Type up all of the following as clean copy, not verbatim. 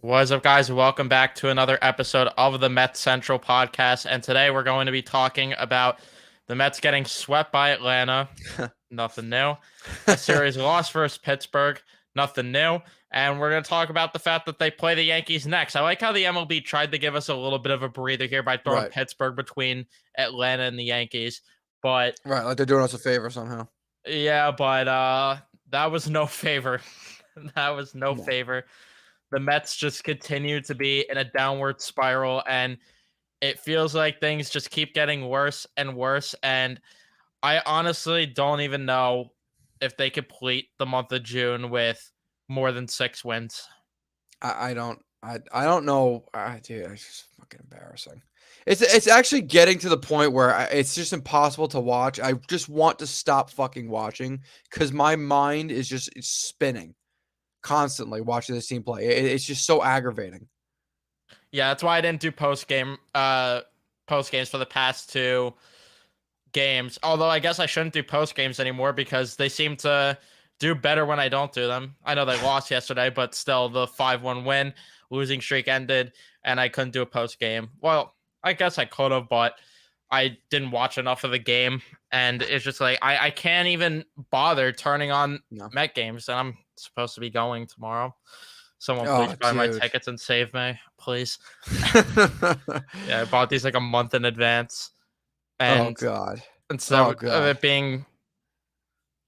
What's up, guys? Welcome back to another episode of the Mets Central podcast. And today we're going to be talking about the Mets getting swept by Atlanta. Nothing new. A series loss versus Pittsburgh. Nothing new. And we're going to talk about the fact that they play the Yankees next. I like how the MLB tried to give us a little bit of a breather here by throwing Right, Pittsburgh between Atlanta and the Yankees. But right. Like they're doing us a favor somehow. yeah, but that was no favor. That was no No. favor. The Mets just continue to be in a downward spiral, and it feels like things just keep getting worse and worse. And I honestly don't even know if they complete the month of June with more than 6 wins. I don't know. Dude, it's just fucking embarrassing. It's actually getting to the point where it's just impossible to watch. I just want to stop fucking watching because my mind is just it's spinning constantly watching this team play. It's just so aggravating. Yeah, that's why I didn't do post games for the past two games. Although I guess I shouldn't do post games anymore because they seem to do better when I don't do them. I know they lost yesterday, but still the 5-1 win, losing streak ended, and I couldn't do a post game. Well, I guess I could have, but I didn't watch enough of the game. And it's just like I can't even bother turning on No. Met games, and I'm supposed to be going tomorrow. Someone please Oh, buy my dude. tickets and save me, please. Yeah, I bought these like a month in advance. Oh And God. instead Oh of God. it being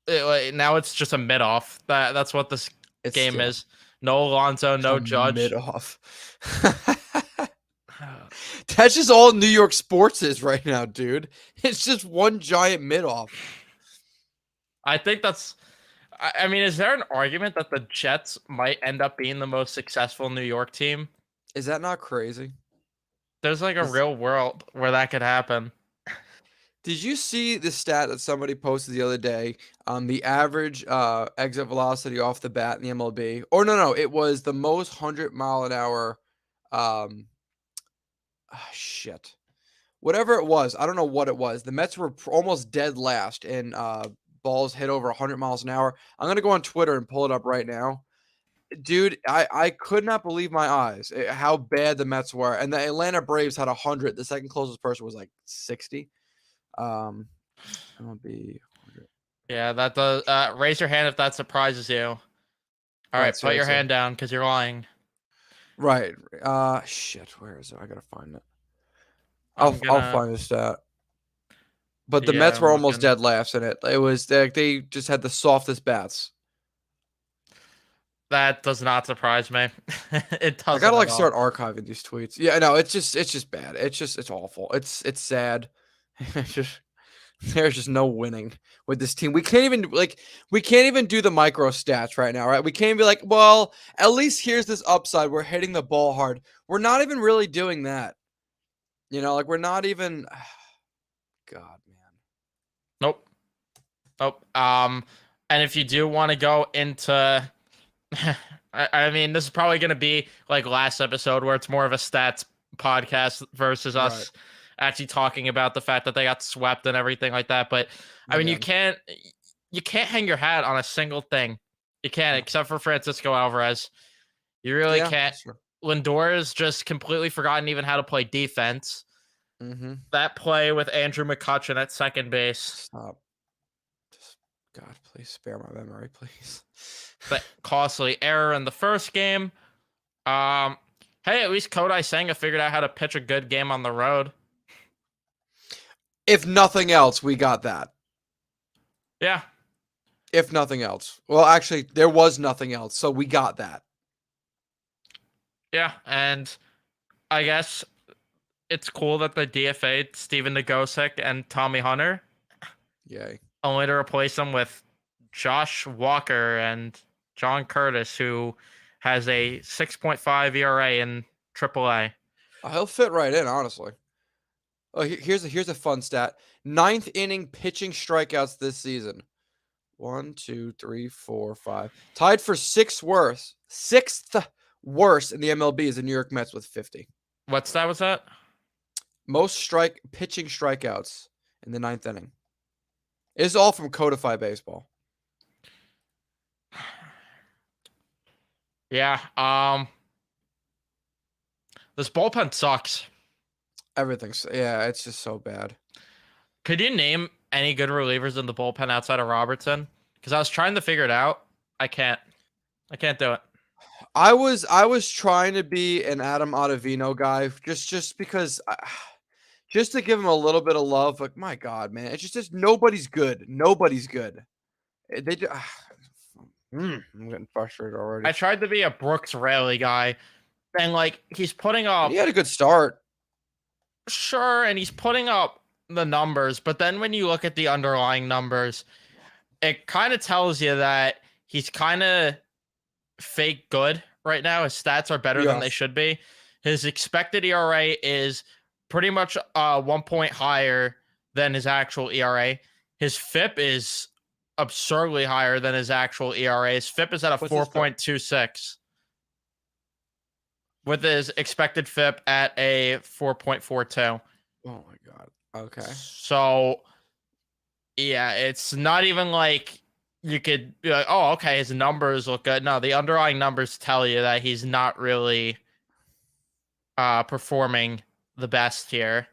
like, now it's just a mid off. That's what this It's game is. No Alonso, just a no mid Judge. off. That's just all New York sports is right now, dude. It's just one giant mid off. I think that's. I mean, is there an argument that the Jets might end up being the most successful New York team? Is that not crazy? There's like a Is real world where that could happen. Did you see the stat that somebody posted the other day? The average exit velocity off the bat in the MLB. Or no, it was the most 100-mile-an-hour. Um, shit, whatever it was. I don't know what it was. The Mets were almost dead last in balls hit over 100 miles an hour. I'm gonna go on Twitter and pull it up right now. Dude, I could not believe my eyes how bad the Mets were, and the Atlanta Braves had 100. The second closest person was like 60. Um, MLB 100. Yeah, that does. Raise your hand if that surprises you. All Right, right, put your seriously. hand down because you're lying. Right. Shit. Where is it? I gotta find it. I'll I'm I'll gonna. find this stat. But the Yeah, Mets were I'm almost looking. dead last in it. It was they just had the softest bats. That does not surprise me. It I gotta doesn't at like all. start archiving these tweets. Yeah, no, it's just bad. It's awful. It's sad. It's just there's just no winning with this team. We can't even do the micro stats right now, right? We can't be like, well, at least here's this upside. We're hitting the ball hard. We're not even really doing that. Like we're not even God, man. Nope. Nope. And if you do want to go into, I mean, this is probably going to be like last episode where it's more of a stats podcast versus Right. us actually talking about the fact that they got swept and everything like that. But I mean, Yeah. you can't hang your hat on a single thing. You can't, No. except for Francisco Alvarez. You really Yeah, can't. that's true. Lindor has just completely forgotten even how to play defense. Mhm. That play with Andrew McCutcheon at second base, Stop. Just God, please spare my memory, please. that costly error in the first game. Um, hey, at least Kodai Senga figured out how to pitch a good game on the road. If nothing else, we got that. Yeah, If nothing else. Well, actually, there was nothing else, so we got that. yeah, and I guess it's cool that the DFA Steven Nagosick and Tommy Hunter Yay. only to replace them with Josh Walker and John Curtis, who has a 6.5 ERA in AAA. He'll fit right in, honestly. Oh, here's a fun stat. Ninth inning pitching strikeouts this season. 1, 2, 3, 4, 5. Tied for sixth worst in the MLB is the New York Mets with 50. What's that? Was that? Most pitching strikeouts in the ninth inning. It's all from Codify Baseball. Yeah. This bullpen sucks. Everything's it's just so bad. Could you name any good relievers in the bullpen outside of Robertson? Because I was trying to figure it out. I can't. I can't do it. I was trying to be an Adam Ottavino guy just because just to give him a little bit of love. Like my God, man, it's just nobody's good. Nobody's good. They just, I'm getting frustrated already. I tried to be a Brooks Raley guy, and like he's putting And up he had a good start. sure, and he's putting up the numbers, but then when you look at the underlying numbers, it kind of tells you that he's kind of fake good right now. His stats are better than they Yes. should be. His expected ERA is pretty much 1 point higher than his actual ERA. His FIP is absurdly higher than his actual ERA. His FIP is at a What's his FIP? 4.26 with his expected FIP at a 4.42. Oh my God. Okay. So, yeah, it's not even like you could be like, oh, okay, his numbers look good. No, the underlying numbers tell you that he's not really performing the best here.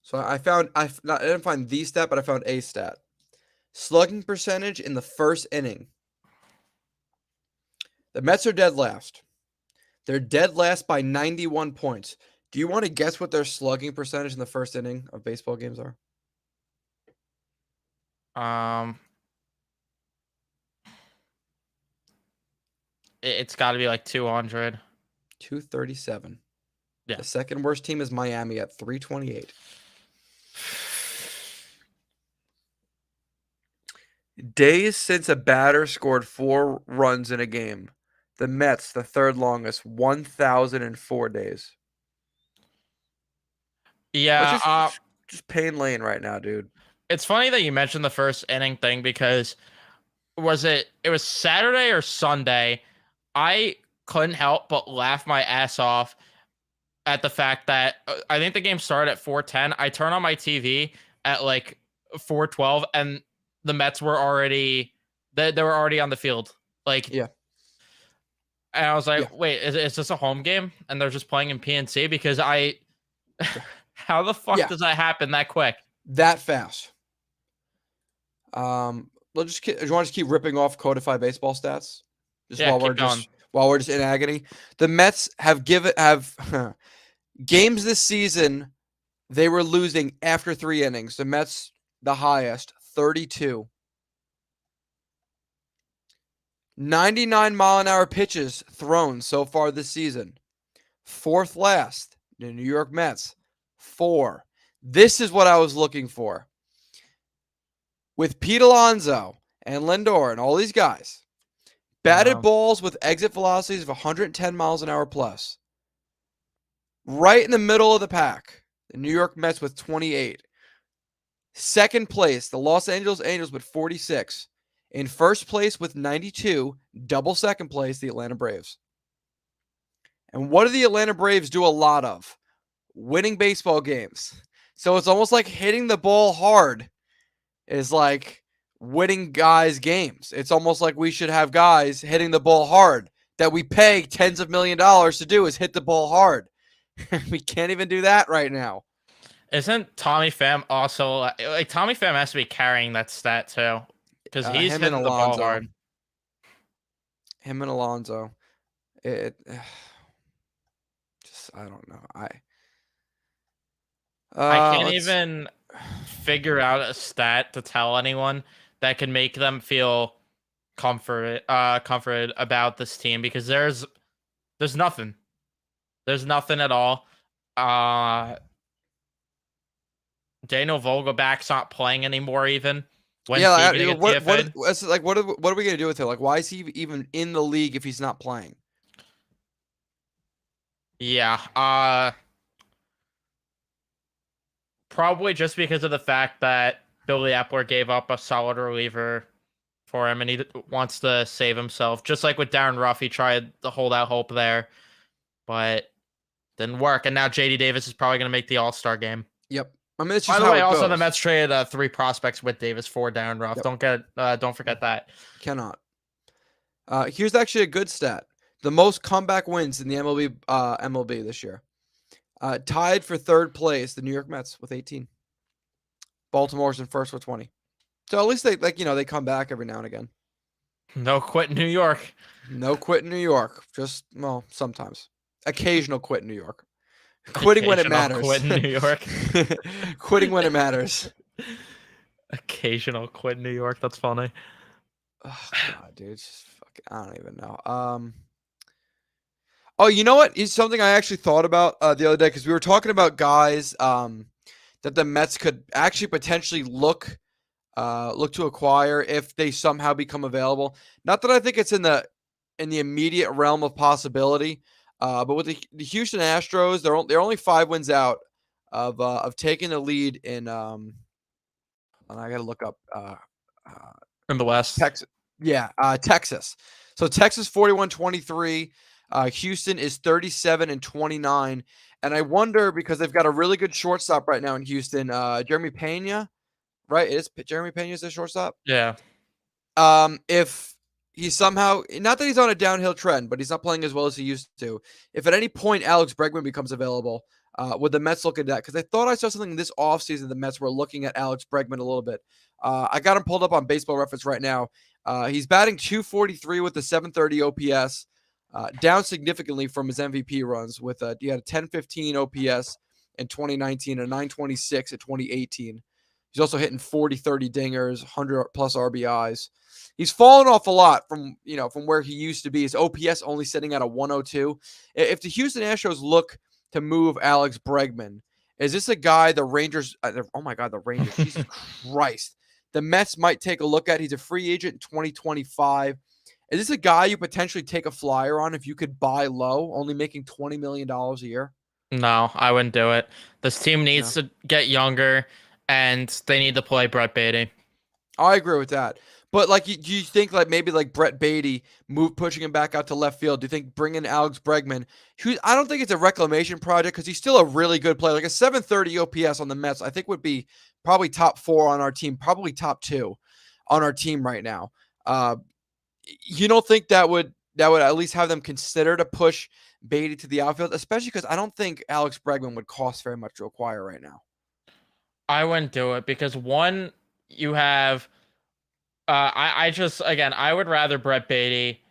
So I didn't find the stat, but I found a stat. Slugging percentage in the first inning. The Mets are dead last. They're dead last by 91 points. Do you want to guess what their slugging percentage in the first inning of baseball games are? It's got to be like 200. 237. Yeah. The second worst team is Miami at 328. Days since a batter scored 4 runs in a game. The Mets, the third longest, 1,004 days. Yeah, just pain lane right now, dude. it's funny that you mentioned the first inning thing because it was Saturday or Sunday? I couldn't help but laugh my ass off at the fact that I think the game started at 4:10. I turn on my TV at like 4:12 and the Mets were already they were already on the field. Like Yeah. And I was like, Yeah. wait, is this a home game? And they're just playing in PNC because how the fuck Yeah. does that happen that quick? That fast. We'll just do you want to keep ripping off codified baseball stats? Just Yeah, while keep going. while we're just in agony. The Mets have games this season. They were losing after 3 innings. The Mets, the highest, 32. 99-mile-an-hour pitches thrown so far this season. 4th last, the New York Mets, 4. This is what I was looking for. With Pete Alonso and Lindor and all these guys, batted balls with exit velocities of 110 miles an hour plus. Right in the middle of the pack, the New York Mets with 28. Second place, the Los Angeles Angels with 46. In first place with 92, double second place, the Atlanta Braves. And what do the Atlanta Braves do a lot of? Winning baseball games. So it's almost like hitting the ball hard is like winning guys games. It's almost like we should have guys hitting the ball hard that we pay tens of millions of dollars to do is hit the ball hard. We can't even do that right now. Isn't Tommy Pham also like Tommy Pham has to be carrying that stat too? Because he's him hitting and the ball Alonso. hard. Him and Alonso. Just I don't know. I can't even figure out a stat to tell anyone that can make them feel comforted about this team because there's nothing. There's nothing at all. Daniel Vogelback's not playing anymore even. When's he gonna get DFA'd? What are we gonna do with him? Like, why is he even in the league if he's not playing? Yeah. Probably just because of the fact that Billy Epler gave up a solid reliever for him and he wants to save himself. Just like with Darren Ruff, he tried to hold out hope there, but didn't work. And now JD Davis is probably going to make the All-Star game. Yep. I mean, it's just by the way, also goes. the Mets traded 3 prospects with Davis for Darren Ruff. Yep. Don't forget that. Cannot. Here's actually a good stat. The most comeback wins in the MLB this year. Tied for third place, the New York Mets with 18. Baltimore's in first with 20. So at least they come back every now and again. No quit in New York. No quit in New York. Just sometimes. Occasional quit in New York. Quitting when it Occasional matters. quit in New York. Quitting when it matters. Occasional quit in New York. That's funny. Oh god, dude. It's just fucking, I don't even know. Oh, you know what? It's something I actually thought about the other day because we were talking about guys that the Mets could actually potentially look to acquire if they somehow become available. Not that I think it's in the immediate realm of possibility, but with the Houston Astros, they're only 5 wins out of taking the lead in. And I got to look up In the West. Texas. Yeah, Texas. So Texas 41-23. Houston is 37-29. And I wonder because they've got a really good shortstop right now in Houston, Jeremy Pena, right? Is Jeremy Pena is the shortstop? Yeah. If he somehow, not that he's on a downhill trend, but he's not playing as well as he used to. If at any point Alex Bregman becomes available, would the Mets look at that? Because I thought I saw something this offseason the Mets were looking at Alex Bregman a little bit. I got him pulled up on Baseball Reference right now. He's batting .243 with a 730 OPS, down significantly from his MVP runs. He had a 1015 OPS in 2019, a 926 in 2018. He's also hitting 40-30 dingers, 100-plus RBIs. He's fallen off a lot from where he used to be. His OPS only sitting at a 102. If the Houston Astros look to move Alex Bregman, is this a guy the Rangers oh my God, the Rangers, Jesus Christ. The Mets might take a look at. He's a free agent in 2025. Is this a guy you potentially take a flyer on if you could buy low, only making $20 million a year? No, I wouldn't do it. This team No. needs to get younger, and they need to play Brett Beatty. I agree with that. But do you think maybe Brett Beatty pushing him back out to left field? Do you think bringing Alex Bregman, I don't think it's a reclamation project because he's still a really good player. Like a 730 OPS on the Mets, I think would be probably top 4 on our team, probably top 2 on our team right now. You don't think that would at least have them consider to push Beatty to the outfield, especially because I don't think Alex Bregman would cost very much to acquire right now. I wouldn't do it because one, you have. I would rather Brett Beatty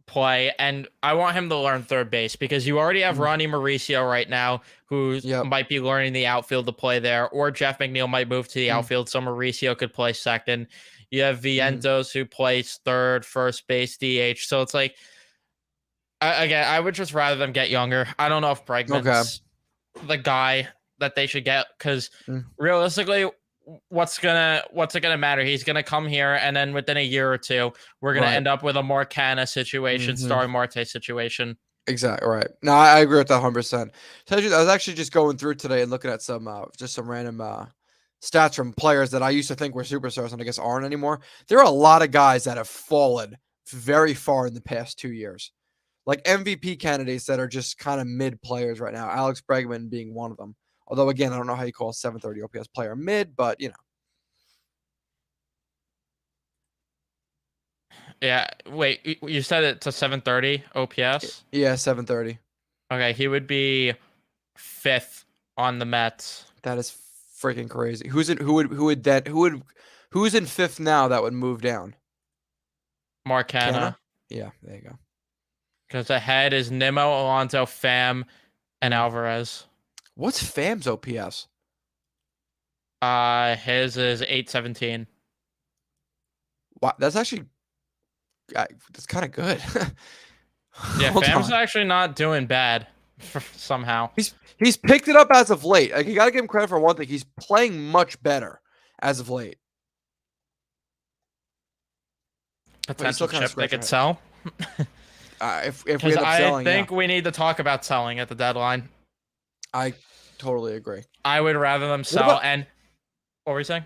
play, and I want him to learn third base because you already have Ronnie Mauricio right now, who might be learning the outfield to play there, or Jeff McNeil might move to the outfield, so Mauricio could play second. You have Vientos who plays third, first base, DH. So it's like, I would just rather them get younger. I don't know if Bregman's the guy that they should get because realistically, what's it gonna matter? He's gonna come here, and then within a year or two, we're gonna end up with a Marcana situation, Starling Marte situation. Exactly right. No, I agree with that 100%. I was actually just going through today and looking at some random stats from players that I used to think were superstars and I guess aren't anymore. There are a lot of guys that have fallen very far in the past 2 years, like MVP candidates that are just kind of mid players right now. Alex Bregman being one of them. Although, again, I don't know how you call a 730 OPS player mid, but, Yeah. Wait, you said it's a 730 OPS? Yeah, 730. Okay, he would be 5th on the Mets. That is freaking crazy. Who's in 5th now that would move down? Marcana. Yeah, there you go. Because ahead is Nimmo, Alonso, Pham, and Alvarez. What's Pham's OPS? His is 817. Wow, that's actually that's kind of good. Yeah, Pham's actually not doing bad somehow. He's picked it up as of late. Like, you got to give him credit for one thing. He's playing much better as of late. Potential chip they could sell. If we end up selling, I think we need to talk about selling at the deadline. I totally agree. I would rather them sell. And what were you saying?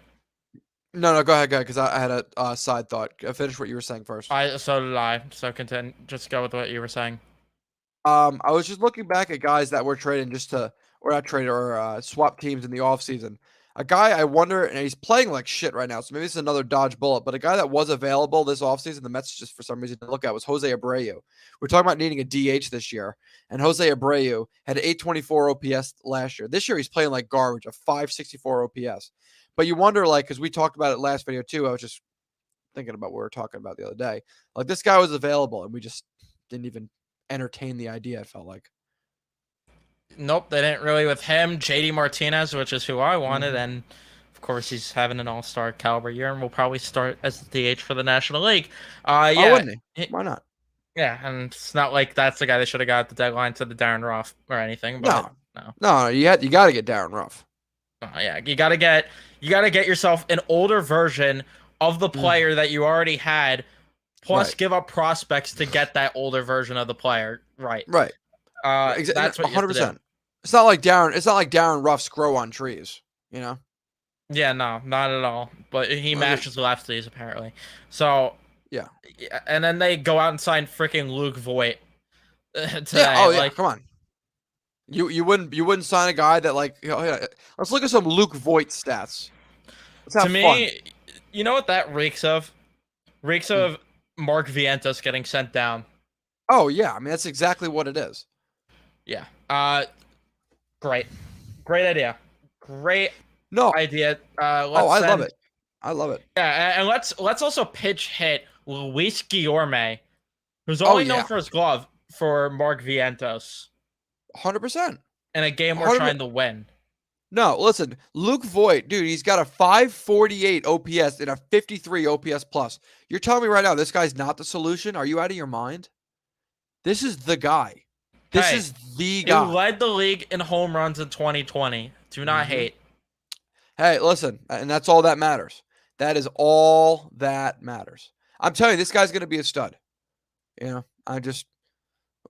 No, go ahead, because I had a side thought. Finish what you were saying first. So did I. So continue. Just go with what you were saying. I was just looking back at guys that were traded swap teams in the offseason. A guy I wonder, and he's playing like shit right now, so maybe it's another dodge bullet, but a guy that was available this offseason, the Mets just for some reason didn't look at, was Jose Abreu. We're talking about needing a DH this year, and Jose Abreu had 824 OPS last year. This year he's playing like garbage, a 564 OPS. But you wonder, like, because we talked about it last video too, I was just thinking about what we were talking about the other day. Like, this guy was available, and we just didn't even entertain the idea, it felt like. Nope, they didn't really with him. JD Martinez, which is who I wanted, and of course he's having an all-star caliber year and will probably start as the DH for the National League. Why Yeah, wouldn't he? Why not? yeah, and it's not like that's the guy that should have got the deadline to the Darren Ruff or anything. But No, you got to get Darren Ruff. Yeah, you gotta get yourself an older version of the player that you already had, plus give up prospects to get that older version of the player. Right. That's what 100%. It's not like Darren Ruff's grow on trees, you know? Yeah, no, not at all. But he mashes lefties apparently. So yeah, and then they go out and sign freaking Luke Voigt today. Yeah, come on. You wouldn't sign a guy that like, let's look at some Luke Voigt stats. To me, you know what that reeks of? Reeks of Mark Vientos getting sent down. Oh yeah, I mean that's exactly what it is. Yeah. Great idea. Great idea. I love it. I love it. Yeah, and let's also pitch hit Luis Guillorme, who's only known for his glove, for Mark Vientos. 100%. In a game we're trying to win. No, listen, Luke Voigt, dude, he's got a 548 OPS and a 53 OPS plus. You're telling me right now this guy's not the solution? Are you out of your mind? This is the guy. This is the guy. He led the league in home runs in 2020. Do not hate. Hey, listen, and that's all that matters. That is all that matters. I'm telling you, this guy's going to be a stud. You know,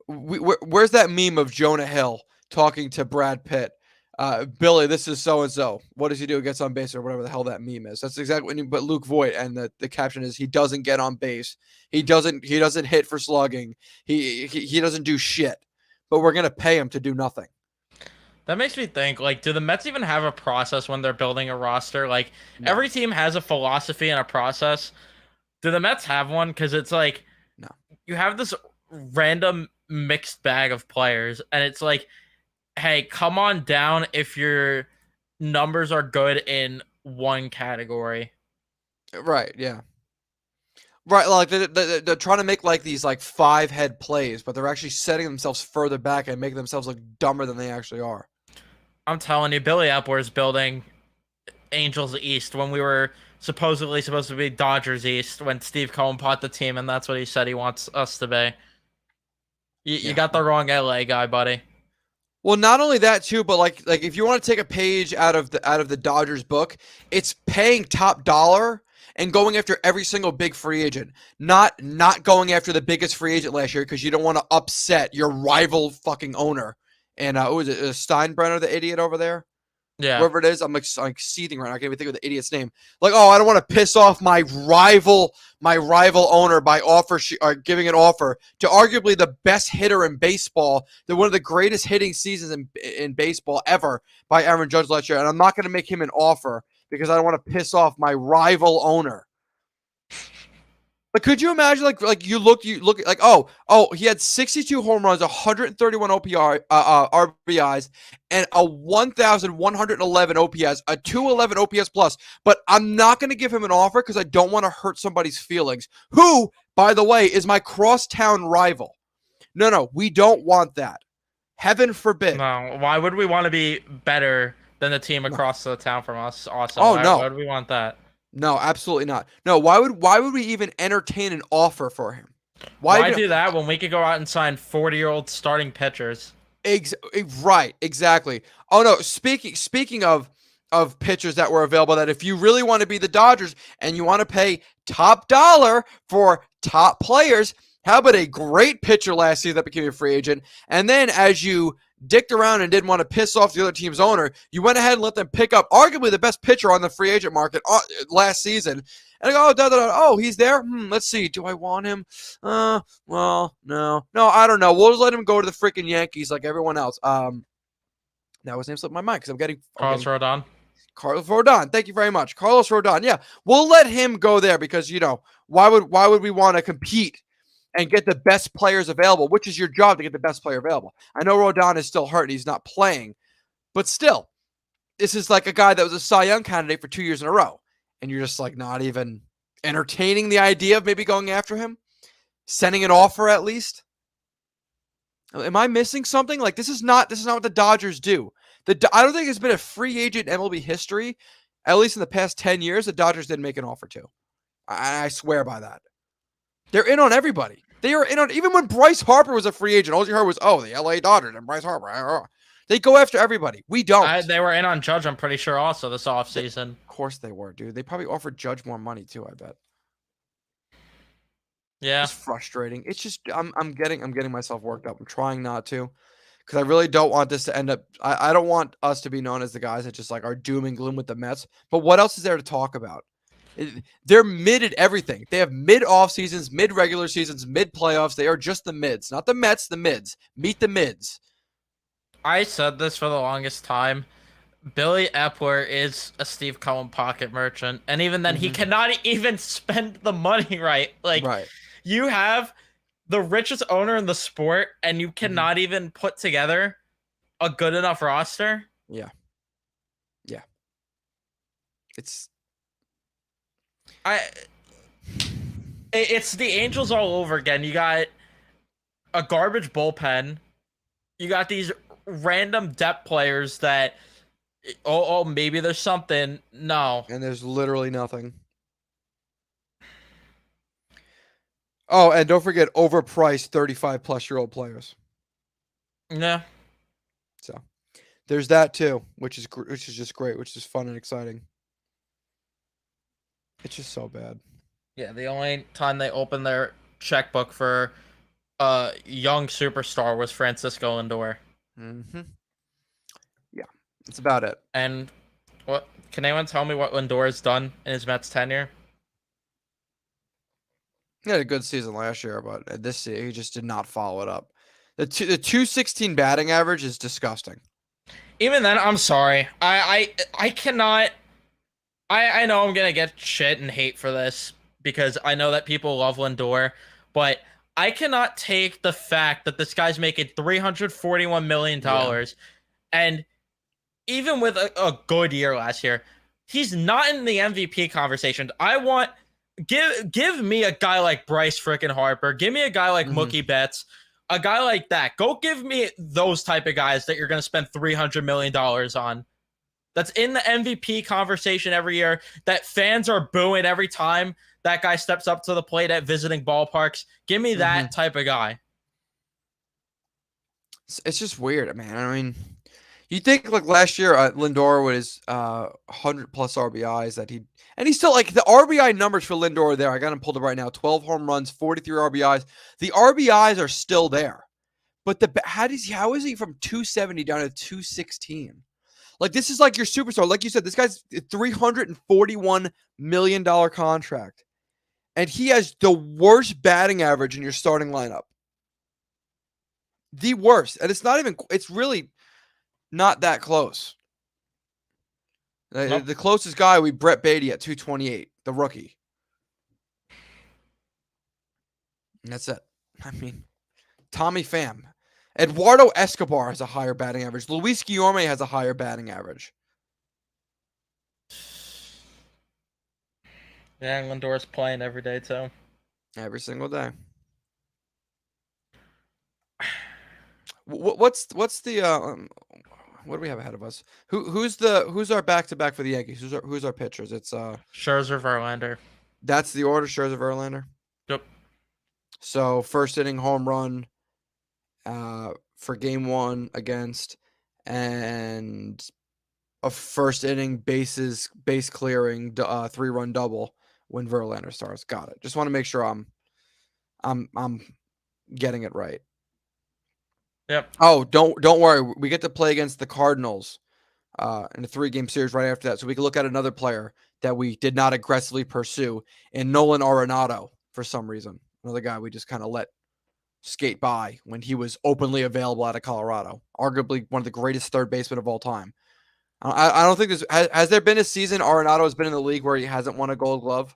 where's that meme of Jonah Hill talking to Brad Pitt? Billy, this is so-and-so. What does he do? Gets on base or whatever the hell that meme is. That's exactly what you but Luke Voigt, and the caption is he doesn't get on base. He doesn't hit for slugging. He doesn't do shit. But we're gonna pay him to do nothing. That makes me think, like, do the Mets even have a process when they're building a roster? Like, every team has a philosophy and a process. Do the Mets have one? Because it's like, you have this random mixed bag of players, and it's like, hey, come on down if your numbers are good in one category. Right, yeah. Right, like they're trying to make like these like 5-head plays, but they're actually setting themselves further back and making themselves look dumber than they actually are. I'm telling you, Billy Epler is building Angels East when we were supposedly supposed to be Dodgers East when Steve Cohen bought the team, and that's what he said he wants us to be. You got the wrong LA guy, buddy. Well, not only that too, but like if you want to take a page out of the Dodgers book, it's paying top dollar and going after every single big free agent, not going after the biggest free agent last year because you don't want to upset your rival fucking owner. And who is it? Steinbrenner, the idiot over there? Yeah. Whoever it is, I'm like seething right now. I can't even think of the idiot's name. Like, oh, I don't want to piss off my rival owner by giving an offer to arguably the best hitter in baseball, one of the greatest hitting seasons in baseball ever by Aaron Judge last year. And I'm not going to make him an offer because I don't want to piss off my rival owner. But could you imagine, like you look like, oh, he had 62 home runs, 131 RBIs, and a 1,111 OPS, a 211 OPS plus. But I'm not going to give him an offer because I don't want to hurt somebody's feelings. Who, by the way, is my crosstown rival? No, we don't want that. Heaven forbid. No, why would we want to be better than the team across the town from us? Also, no. Why would we want that? No, absolutely not. No, why would we even entertain an offer for him? Why do that when we could go out and sign 40-year-old starting pitchers? Right, exactly. Oh no, speaking of pitchers that were available, that if you really want to be the Dodgers and you want to pay top dollar for top players, how about a great pitcher last season that became a free agent? And then as you dicked around and didn't want to piss off the other team's owner, you went ahead and let them pick up arguably the best pitcher on the free agent market last season. And I go, oh, he's there? Let's see. Do I want him? Well, no, I don't know. We'll just let him go to the freaking Yankees like everyone else. Now his name slipped my mind because I'm getting Carlos Rodon. Carlos Rodon. Thank you very much. Carlos Rodon. Yeah, we'll let him go there because, why would we want to compete and get the best players available, which is your job to get the best player available. I know Rodon is still hurt and he's not playing, but still, this is like a guy that was a Cy Young candidate for 2 years in a row. And you're just like not even entertaining the idea of maybe going after him, sending an offer at least. Am I missing something? Like this is not what the Dodgers do. I don't think there's been a free agent in MLB history, at least in the past 10 years, the Dodgers didn't make an offer to. I swear by that. They're in on everybody. They are in on, even when Bryce Harper was a free agent, all you heard was, oh, the LA Dodgers and Bryce Harper. They go after everybody. We don't. They were in on Judge, I'm pretty sure, also this offseason. Of course they were, dude. They probably offered Judge more money too, I bet. Yeah. It's frustrating. It's just I'm getting myself worked up. I'm trying not to. Because I really don't want this to end up. I don't want us to be known as the guys that just like are doom and gloom with the Mets. But what else is there to talk about? They're mid at everything. They have mid off seasons, mid regular seasons, mid playoffs. They are just the mids, not the Mets. The mids. Meet the mids. I said this for the longest time. Billy Epler is a Steve Cohen pocket merchant, and even then, he cannot even spend the money right. Like, you have the richest owner in the sport, and you cannot even put together a good enough roster. Yeah. It's the Angels all over again. You got a garbage bullpen. You got these random depth players that, maybe there's something. No. And there's literally nothing. Oh, and don't forget overpriced 35-plus-year-old players. Yeah. So there's that too, which is just great, which is fun and exciting. It's just so bad. Yeah, the only time they opened their checkbook for a young superstar was Francisco Lindor. Yeah, that's about it. And what can anyone tell me what Lindor has done in his Mets tenure? He had a good season last year, but this year he just did not follow it up. The 216 batting average is disgusting. Even then, I'm sorry. I cannot. I know I'm gonna get shit and hate for this because I know that people love Lindor, but I cannot take the fact that this guy's making $341 million, and even with a good year last year, he's not in the MVP conversation. I want give me a guy like Bryce freaking Harper, give me a guy like Mookie Betts, a guy like that. Go give me those type of guys that you're gonna spend $300 million on. That's in the MVP conversation every year, that fans are booing every time that guy steps up to the plate at visiting ballparks. Give me that type of guy. It's just weird, man. I mean, you think like last year, Lindor with his 100-plus RBIs and he's still like the RBI numbers for Lindor are there. I got him pulled up right now. 12 home runs, 43 RBIs. The RBIs are still there. But how is he from 270 down to 216? Like, this is like your superstar. Like you said, this guy's a $341 million contract. And he has the worst batting average in your starting lineup. The worst. And it's really not that close. Nope. The closest guy would be Brett Beatty at 228, the rookie. And that's it. I mean, Tommy Pham. Eduardo Escobar has a higher batting average. Luis Guillorme has a higher batting average. Yeah, Lindor's playing every day too. Every single day. What's the what do we have ahead of us? Who's our back-to-back for the Yankees? Who's our pitchers? It's Scherzer, Verlander. That's the order. Scherzer, Verlander. Yep. So first inning home run for game one against, and a first inning base clearing 3-run double when Verlander starts. Got it. Just want to make sure I'm getting it right. Yep. Oh, don't worry. We get to play against the Cardinals in a 3-game series right after that. So we can look at another player that we did not aggressively pursue in Nolan Arenado for some reason. Another guy we just kind of let skate by when he was openly available out of Colorado. Arguably one of the greatest third basemen of all time. I don't think there's has there been a season Arenado has been in the league where he hasn't won a Gold Glove?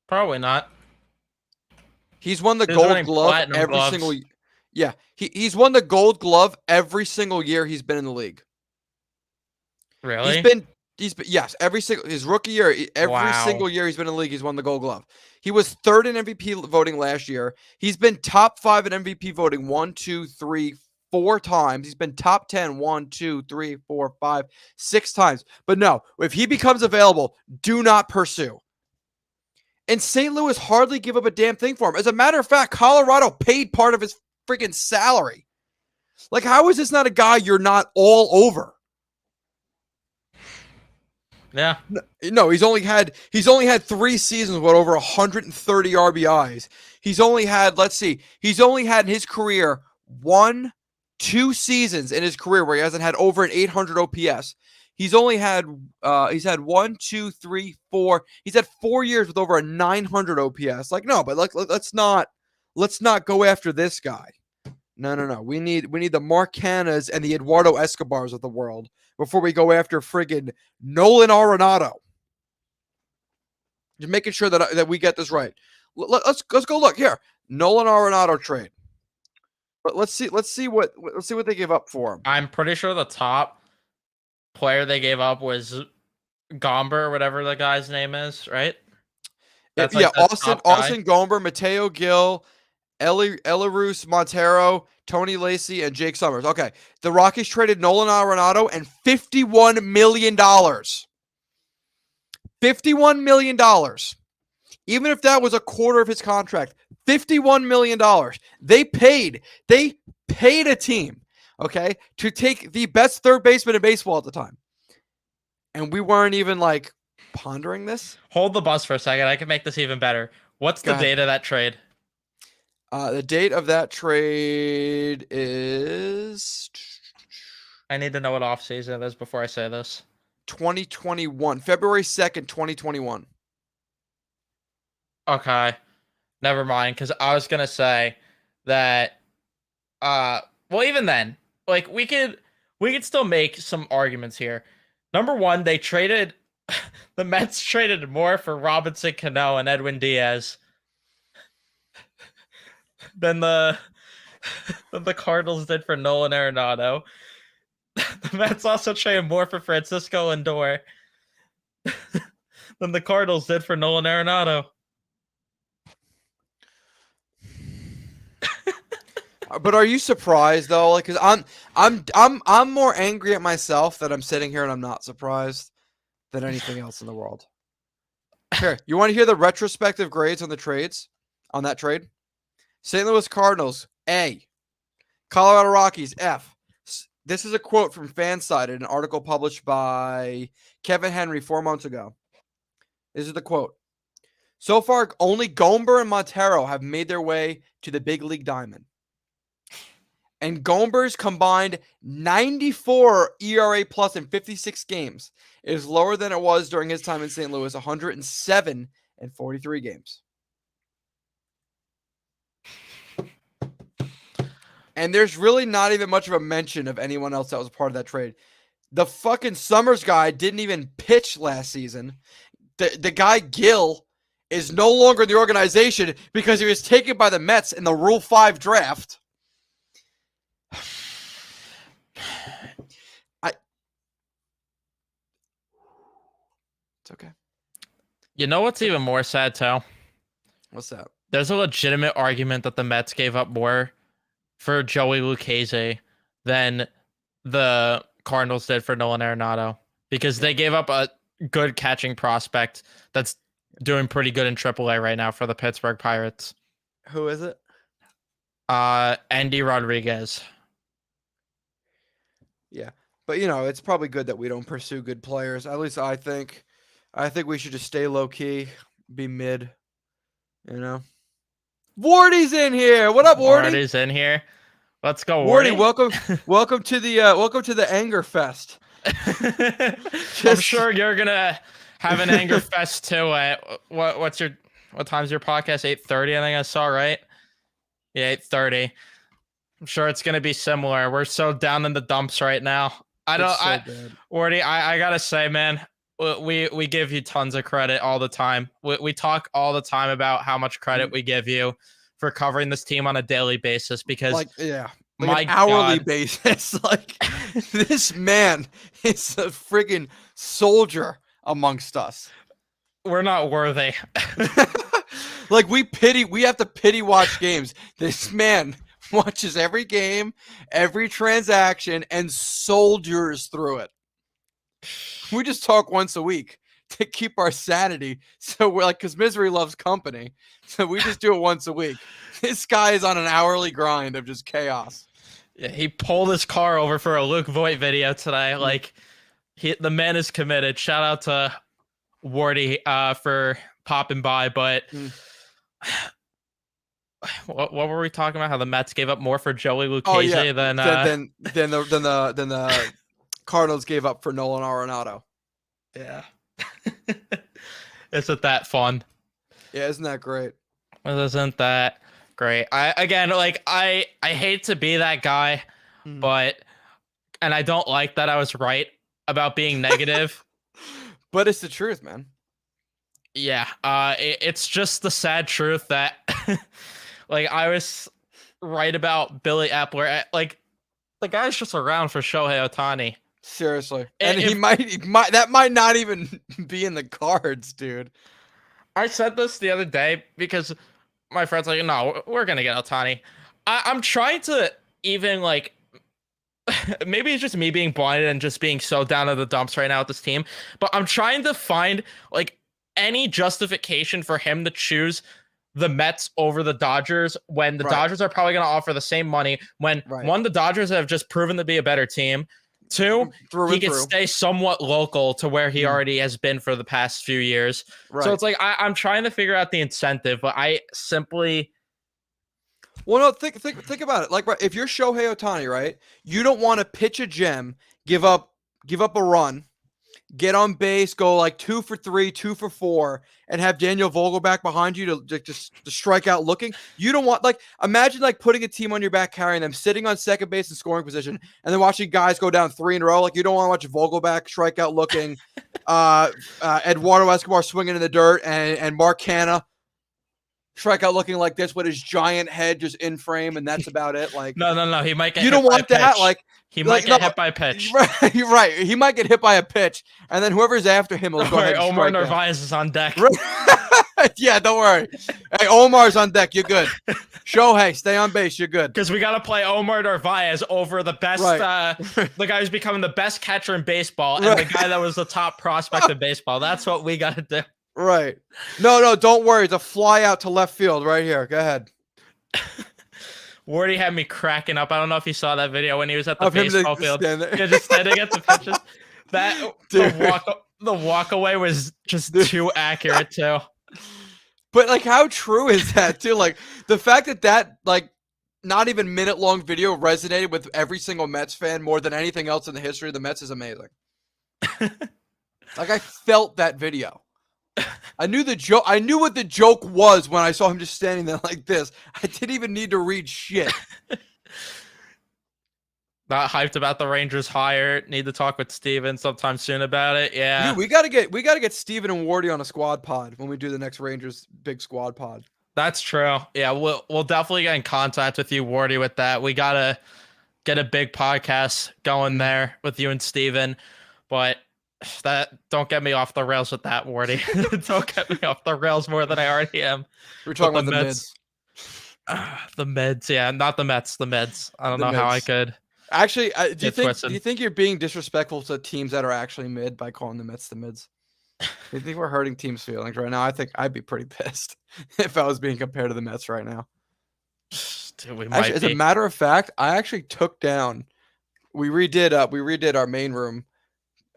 Probably not. He's won the He was Gold winning Glove platinum every single. gloves. Yeah, he's won the Gold Glove every single year he's been in the league. He's Really? been yes, every single his rookie year, every Wow. single year he's been in the league, he's won the Gold Glove. He was third in MVP voting last year. He's been top 5 in MVP voting 1, 2, 3, 4 times. He's been top 10 1, 2, 3, 4, 5, 6 times. But no, if he becomes available, do not pursue. And St. Louis hardly give up a damn thing for him. As a matter of fact, Colorado paid part of his freaking salary. Like, how is this not a guy you're not all over? Yeah. No, he's only had 3 seasons with over 130 RBIs. He's only had, let's see, he's only had in his career 2 seasons in his career where he hasn't had over an 800 OPS. He's only had he's had 1, 2, 3, 4. He's had 4 years with over a 900 OPS. Like, no, but let's not go after this guy. No. We need the Marcanas and the Eduardo Escobars of the world before we go after friggin' Nolan Arenado. Just making sure that we get this right. Let's go look here. Nolan Arenado trade. But let's see what they give up for him. I'm pretty sure the top player they gave up was Gomber or whatever the guy's name is, right? That's like Austin Gomber, Mateo Gil, Elarus Montero, Tony Lacey, and Jake Summers. Okay. The Rockies traded Nolan Arenado and $51 million. $51 million. Even if that was a quarter of his contract, $51 million. They paid a team, okay, to take the best third baseman in baseball at the time. And we weren't even like pondering this. Hold the bus for a second. I can make this even better. What's the date of that trade? The date of that trade is... I need to know what offseason it is before I say this. 2021. February 2nd, 2021. Okay. Never mind, because I was going to say that... well, even then, like, we could still make some arguments here. Number one, they traded... the Mets traded more for Robinson Cano and Edwin Diaz than the Cardinals did for Nolan Arenado. The Mets also traded more for Francisco Lindor than the Cardinals did for Nolan Arenado. But are you surprised though? Like, cause I'm more angry at myself that I'm sitting here and I'm not surprised than anything else in the world. Here, you want to hear the retrospective grades on the trades on that trade? St. Louis Cardinals, A. Colorado Rockies, F. This is a quote from Fansided, an article published by Kevin Henry 4 months ago. This is the quote. So far, only Gomber and Montero have made their way to the big league diamond. And Gomber's combined 94 ERA plus in 56 games is lower than it was during his time in St. Louis, 107 in 43 games. And there's really not even much of a mention of anyone else that was a part of that trade. The fucking Summers guy didn't even pitch last season. The guy Gill is no longer in the organization because he was taken by the Mets in the Rule 5 draft. It's okay. You know what's even more sad, too? What's that? There's a legitimate argument that the Mets gave up more for Joey Lucchese than the Cardinals did for Nolan Arenado, because they gave up a good catching prospect that's doing pretty good in AAA right now for the Pittsburgh Pirates. Who is it? Andy Rodriguez. Yeah, but it's probably good that we don't pursue good players. At least I think we should just stay low key, be mid. Wardy's in here. What up, Wardy? Wardy's in here. Let's go, Wardy. Wardy. Welcome to the Anger Fest. I'm sure you're gonna have an Anger Fest too. What time's your podcast? 8:30, I think I saw, right? Yeah, 8:30. I'm sure it's gonna be similar. We're so down in the dumps right now. I don't. It's so I bad. Wardy, I gotta say, man, we give you tons of credit all the time. We talk all the time about how much credit we give you for covering this team on a daily basis because Like, yeah, like an my hourly God, basis. Like, this man is a friggin' soldier amongst us. we're not worthy. Like, we have to pity watch games. This man watches every game, every transaction, and soldiers through it. We just talk once a week to keep our sanity. So we're like, because misery loves company. So we just do it once a week. This guy is on an hourly grind of just chaos. Yeah, he pulled his car over for a Luke Voigt video today. Like, the man is committed. Shout out to Wardy for popping by. But what were we talking about? How the Mets gave up more for Joey Lucchesi than the Cardinals gave up for Nolan Arenado. Yeah. Isn't that fun? Yeah, isn't that great? Isn't that great? I hate to be that guy, but and I don't like that I was right about being negative. But it's the truth, man. Yeah. It's just the sad truth that like I was right about Billy Epler. Like, the guy's just around for Shohei Ohtani. Seriously. And he might that might not even be in the cards, dude. I said this the other day because my friend's like, no, we're going to get Ohtani. I'm trying to even, like, maybe it's just me being blinded and just being so down in the dumps right now with this team, but I'm trying to find, like, any justification for him to choose the Mets over the Dodgers when the Dodgers are probably going to offer the same money when, one, the Dodgers have just proven to be a better team. Two, he can stay somewhat local to where he already has been for the past few years. So it's like I'm trying to figure out the incentive, but I simply. Well, no, think about it. Like, if you're Shohei Ohtani, right, you don't want to pitch a gem, give up a run, get on base, go like 2 for 3, 2 for 4, and have Daniel Vogelback behind you to just strike out looking. You don't want, like, imagine like putting a team on your back, carrying them, sitting on second base in scoring position, and then watching guys go down 3 in a row. Like, you don't want to watch Vogelback strike out looking, Eduardo Escobar swinging in the dirt, and Mark Canha strike out looking like this with his giant head just in frame, and that's about it. Like, no, he might get. You don't want that, pitch. like. He might get hit by a pitch. Right, you're right. He might get hit by a pitch, and then whoever's after him will go ahead and Omar strike Narvaez is on deck. Yeah, don't worry. Hey, Omar's on deck. You're good. Shohei, stay on base. You're good. Because we got to play Omar Narvaez over the best, the guy who's becoming the best catcher in baseball, and the guy that was the top prospect in baseball. That's what we got to do. Right. No, don't worry. It's a fly out to left field right here. Go ahead. Wardy had me cracking up. I don't know if you saw that video when he was at the baseball field. Yeah, just standing at the pitches. That the walk away was just too accurate too. But like, how true is that too? Like, the fact that like not even minute-long video resonated with every single Mets fan more than anything else in the history of the Mets is amazing. Like, I felt that video. I knew the joke. I knew what the joke was when I saw him just standing there like this. I didn't even need to read shit. Not hyped about the Rangers hire. Need to talk with Steven sometime soon about it. Yeah. Dude, we gotta get Steven and Wardy on a squad pod when we do the next Rangers big squad pod. That's true. Yeah, we'll definitely get in contact with you, Wardy, with that. We gotta get a big podcast going there with you and Steven. But don't get me off the rails with that, Wardy. Don't get me off the rails more than I already am. We're talking about the Mets. The Meds, yeah, not the Mets, the Meds. I don't know how I could. Actually, do you think you're being disrespectful to teams that are actually mid by calling the Mets the mids? Do you think we're hurting teams' feelings right now? I think I'd be pretty pissed if I was being compared to the Mets right now. Dude, as a matter of fact, I actually took down. We redid our main room.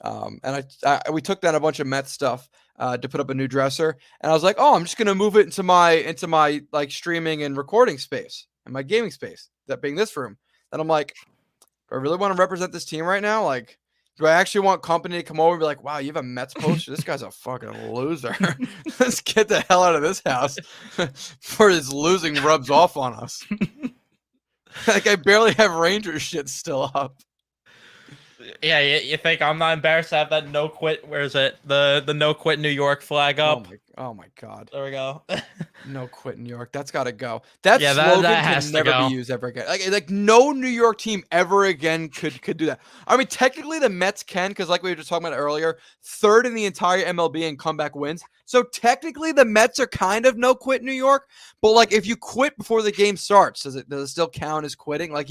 And we took down a bunch of Mets stuff to put up a new dresser, and I was like, oh, I'm just gonna move it into my like streaming and recording space and my gaming space, that being this room. And I'm like, do I really want to represent this team right now? Like, do I actually want company to come over and be like, wow, you have a Mets poster? This guy's a fucking loser. Let's get the hell out of this house before his losing rubs off on us. Like, I barely have Rangers shit still up. Yeah, you think I'm not embarrassed to have that no quit? Where is it? The no quit New York flag up. Oh my God. There we go. No quit New York. That's got to go. That Yeah, that slogan has can to never be go. used ever again. Like no New York team ever again could do that. I mean, technically the Mets can, because like we were just talking about earlier, third in the entire MLB in comeback wins. So technically the Mets are kind of no quit New York. But like if you quit before the game starts, does it still count as quitting? Like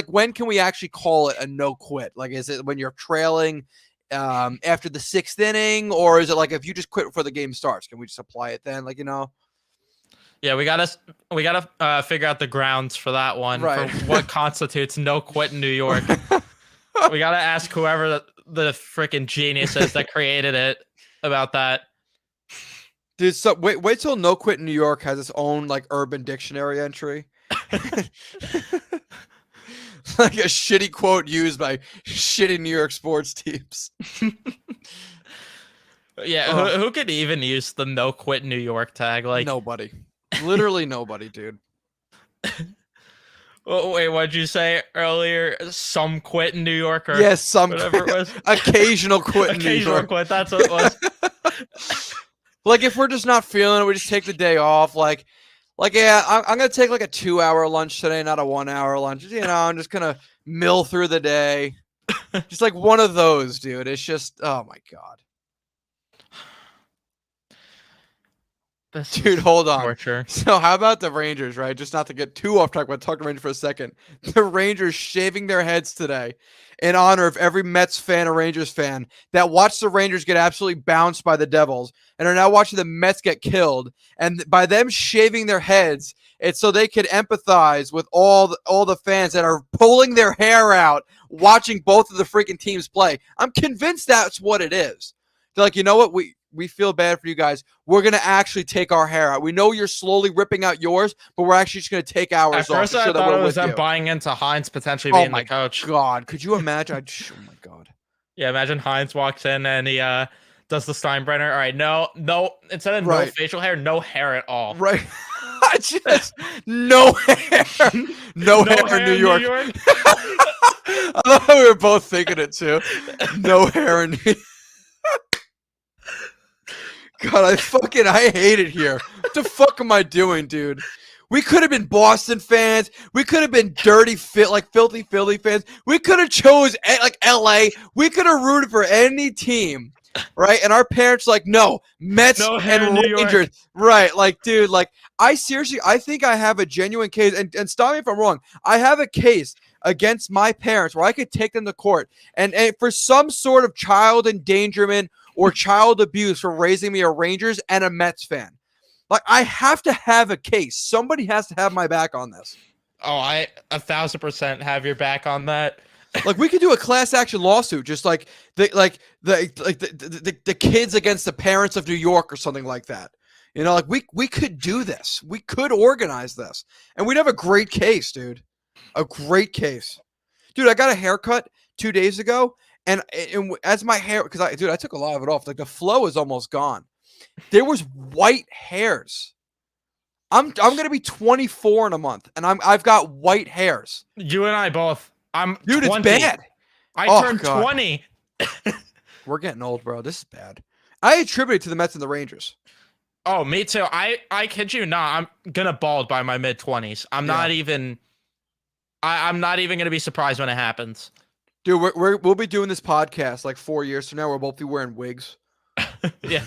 when can we actually call it a no quit? Like is it when you're trailing? After the sixth inning, or is it like if you just quit before the game starts? Can we just apply it then? Yeah, we gotta figure out the grounds for that one for Right. what constitutes no quit in New York. We gotta ask whoever the freaking genius is that created it about that. Dude, so wait till No Quit New York has its own like Urban Dictionary entry. Like a shitty quote used by shitty New York sports teams. Yeah, who could even use the no quit New York tag? Like, Nobody. Literally nobody, dude. oh, wait, what'd you say earlier? Some quit in New York or Yes, some whatever it was. occasional quit in New Occasional York. quit. That's what it was. Like if we're just not feeling it, we just take the day off. Yeah, I'm gonna take like a 2-hour lunch today, not a 1-hour lunch. You know, I'm just gonna mill through the day. Just like one of those, dude. It's just, oh my God. Dude, hold on. Torture. So how about the Rangers, right? Just not to get too off track, but talk to Rangers for a second. The Rangers shaving their heads today in honor of every Mets fan or Rangers fan that watched the Rangers get absolutely bounced by the Devils and are now watching the Mets get killed. And by them shaving their heads, it's so they could empathize with all the fans that are pulling their hair out watching both of the freaking teams play. I'm convinced that's what it is. They're like, you know what? We feel bad for you guys. We're going to actually take our hair out. We know you're slowly ripping out yours, but we're actually just going to take ours At off. first, I thought it was them buying into Hines potentially being the coach. God, could you imagine? Oh my God. Yeah, imagine Hines walks in and he does the Steinbrenner. All right, no, instead of no facial hair, no hair at all. Right. Just no hair. No hair in New York. I love how we were both thinking it too. No hair in New York. God, I hate it here. What the fuck am I doing, dude? We could have been Boston fans. We could have been filthy Philly fans. We could have chose like LA. We could have rooted for any team, right? And our parents like, no, Mets and Rangers, right? Like, dude, like I think I have a genuine case. And stop me if I'm wrong. I have a case against my parents where I could take them to court and for some sort of child endangerment or child abuse for raising me a Rangers and a Mets fan. Like, I have to have a case. Somebody has to have my back on this. Oh, I 1,000% have your back on that. Like, we could do a class action lawsuit, just like the kids against the parents of New York or something like that. You know, like we could do this. We could organize this, and we'd have a great case, dude. A great case, dude. I got a haircut 2 days ago. And as my hair, because I took a lot of it off. Like the flow is almost gone. There was white hairs. I'm gonna be 24 in a month, and I've got white hairs. You and I both. Dude, 20. It's bad. I turned 20. We're getting old, bro. This is bad. I attribute it to the Mets and the Rangers. Oh, me too. I kid you not. I'm gonna bald by my mid-20s. I'm not even gonna be surprised when it happens. Dude, we'll be doing this podcast like 4 years from now. We'll both be wearing wigs. Yeah.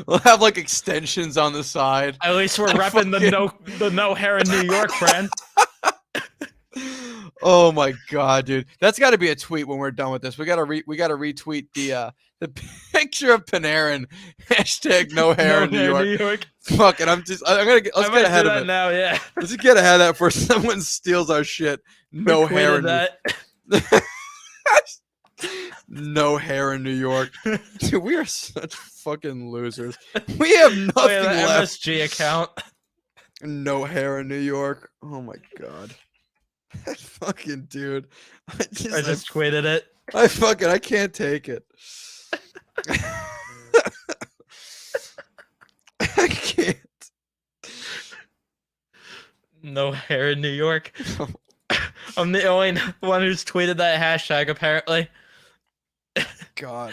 We'll have like extensions on the side. At least we're repping the no hair in New York, friend. Oh my God, dude. That's got to be a tweet when we're done with this. We got to retweet the picture of Panarin. Hashtag no hair in New York. Fuck it. Let's get ahead of it now. Yeah. Let's get ahead of that before someone steals our shit. No hair in that. No hair in New York. Dude, we are such fucking losers. We have nothing left. MSG account. No hair in New York. Oh my God. Fucking dude. I just tweeted it. I can't take it. I can't. No hair in New York. I'm the only one who's tweeted that hashtag apparently. God.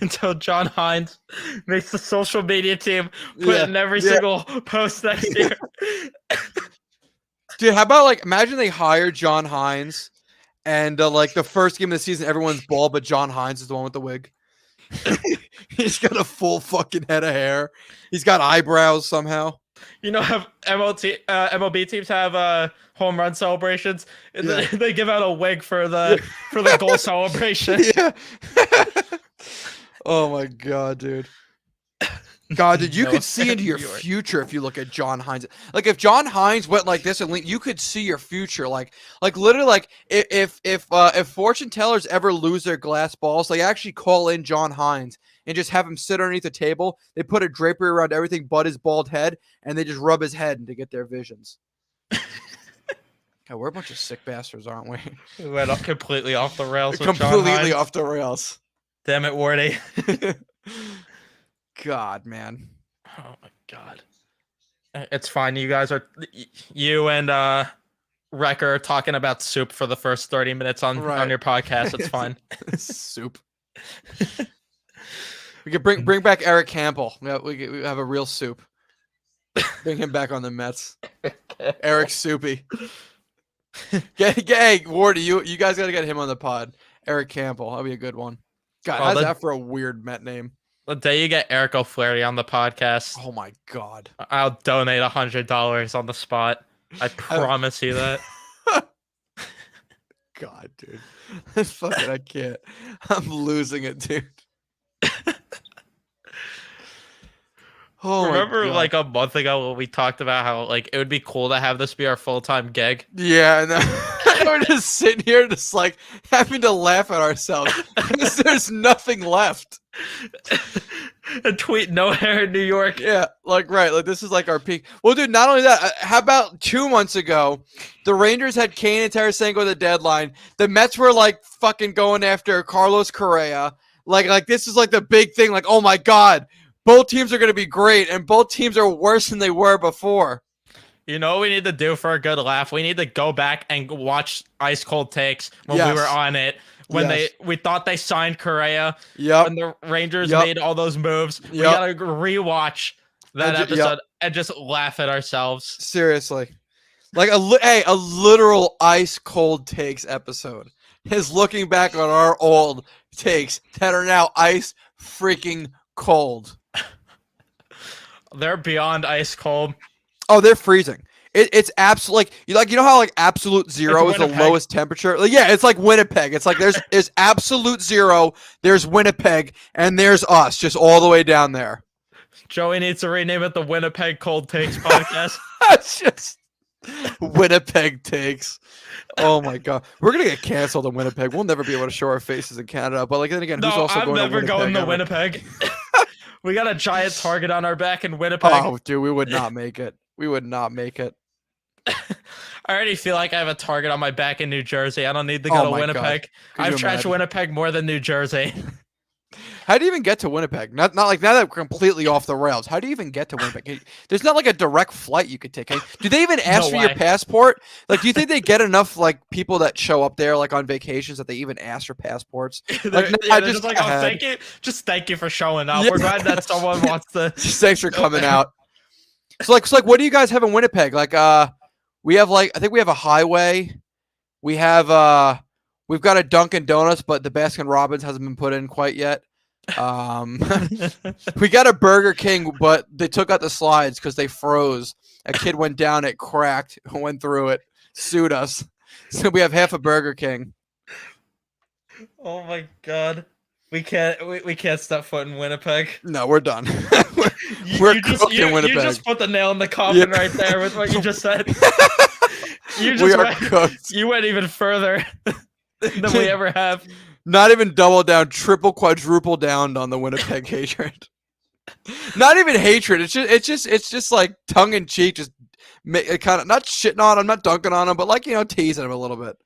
Until John Hines makes the social media team, put it in every single post next year. Dude, how about like imagine they hire John Hines, and like the first game of the season, everyone's bald, but John Hines is the one with the wig. He's got a full fucking head of hair. He's got eyebrows somehow. You know, have MLB teams have home run celebrations, and then they give out a wig for the goal celebration. Yeah. Oh my god, dude. God, dude, you could see into your future if you look at John Hines. Like if John Hines went like this and you could see your future. Like literally, like if fortune tellers ever lose their glass balls, they actually call in John Hines and just have him sit underneath the table. They put a drapery around everything but his bald head, and they just rub his head to get their visions. God, we're a bunch of sick bastards, aren't we? We went up completely off the rails. Completely off the rails. Damn it, Wardy. God, man. Oh my god. It's fine. You guys are, you and Wrecker are talking about soup for the first 30 minutes on your podcast. It's fine. Soup. We could bring back Eric Campbell. We have a real soup. Bring him back on the Mets. Eric Soupy. Hey, Wardy, you guys got to get him on the pod. Eric Campbell. That'll be a good one. God, how's that for a weird Met name? The day you get Eric O'Flaherty on the podcast, oh my god, I'll donate $100 on the spot. I promise you that. God, dude, fucking, I can't. I'm losing it, dude. Oh, remember like a month ago when we talked about how like it would be cool to have this be our full-time gig? Yeah, and we're just sitting here just like having to laugh at ourselves because there's nothing left. A tweet, no hair in New York. Yeah, like this is like our peak. Well, dude, not only that, how about 2 months ago, the Rangers had Kane and Tarasenko at the deadline. The Mets were like fucking going after Carlos Correa. Like this is like the big thing. Like, oh my god, both teams are going to be great, and both teams are worse than they were before. You know what we need to do for a good laugh? We need to go back and watch Ice Cold Takes when we were on it. When we thought they signed Correa. Yep. When the Rangers made all those moves. We gotta rewatch that episode and just laugh at ourselves. Seriously. Like a literal Ice Cold Takes episode is looking back on our old takes that are now ice freaking cold. They're beyond ice cold. Oh, they're freezing. It's absolute like you know how like absolute zero is the lowest temperature. Like, yeah, it's like Winnipeg. It's like there's absolute zero. There's Winnipeg, and there's us, just all the way down there. Joey needs to rename it the Winnipeg Cold Takes podcast. It's just Winnipeg Takes. Oh my god, we're gonna get canceled in Winnipeg. We'll never be able to show our faces in Canada. But like then again, who's also going to Winnipeg? No, I'm never going to Winnipeg. We got a giant target on our back in Winnipeg. Oh, dude, we would not make it. We would not make it. I already feel like I have a target on my back in New Jersey. I don't need to go to Winnipeg. I've trashed Winnipeg more than New Jersey. How do you even get to Winnipeg? Not like now that we're completely off the rails. How do you even get to Winnipeg? There's not like a direct flight you could take. Do they even ask for your passport? Like, do you think they get enough like people that show up there like on vacations that they even ask for passports? Like, just like, oh, thank you, just thank you for showing up. We're glad that someone wants to. Just thanks for coming out. So like, what do you guys have in Winnipeg? Like, we have like I think we have a highway. We have we've got a Dunkin' Donuts, but the Baskin Robbins hasn't been put in quite yet. We got a Burger King, but they took out the slides because they froze. A kid went down, it cracked, went through it, sued us. So we have half a Burger King. Oh my god. We can't step foot in Winnipeg. No, we're done. we're cooked in Winnipeg. You just put the nail in the coffin right there with what you just said. Cooked. You went even further than we ever have. Not even double down, triple, quadruple down on the Winnipeg hatred. Not even hatred. It's just like tongue in cheek, just kind of not shitting on him, not dunking on him, but like teasing him a little bit.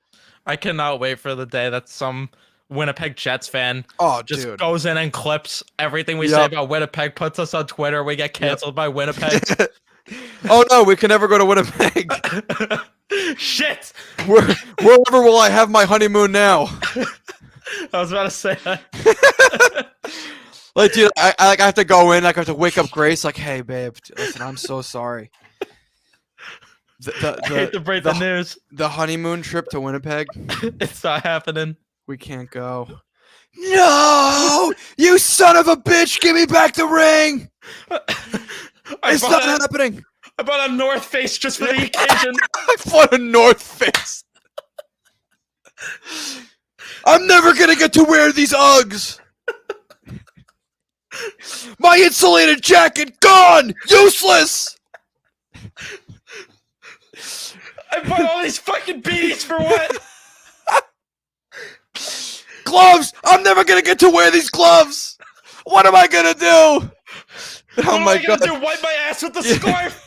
I cannot wait for the day that some Winnipeg Jets fan just goes in and clips everything we say about Winnipeg, puts us on Twitter, we get canceled by Winnipeg. Oh no, we can never go to Winnipeg. Shit! Wherever will I have my honeymoon now? I was about to say that. Like, dude, I have to go in. Like, I have to wake up Grace. Like, hey, babe, listen, I'm so sorry. I hate to break the news. The honeymoon trip to Winnipeg. It's not happening. We can't go. No, you son of a bitch! Give me back the ring. It's not happening. I bought a North Face just for the occasion. I bought a North Face. I'm never gonna get to wear these Uggs. My insulated jacket gone, useless. I bought all these fucking beanies for what? Gloves. I'm never gonna get to wear these gloves. What am I gonna do? Oh my god! Do? Wipe my ass with the scarf.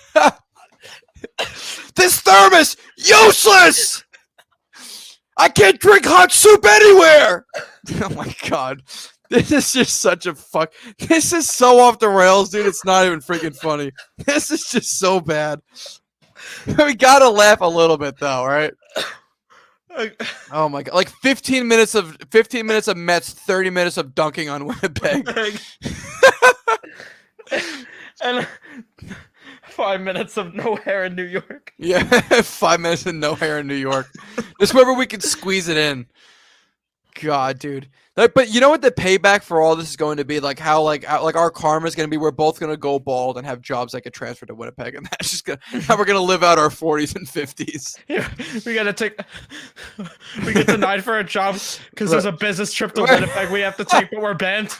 This thermos, useless! I can't drink hot soup anywhere! Oh my god. This is just such a fuck. This is so off the rails, dude. It's not even freaking funny. This is just so bad. We gotta laugh a little bit though, right? Oh my god. Like 15 minutes of Mets, 30 minutes of dunking on Winnipeg. And 5 minutes of no hair in New York. Yeah, 5 minutes of no hair in New York. Just wherever we can squeeze it in. God, dude. Like, but you know what the payback for all this is going to be? Like how like our karma is going to be. We're both going to go bald and have jobs that get transferred to Winnipeg, and that's just how we're going to live out our 40s and 50s. Yeah, we get denied for our jobs because there's a business trip to Winnipeg we have to take, but we're banned.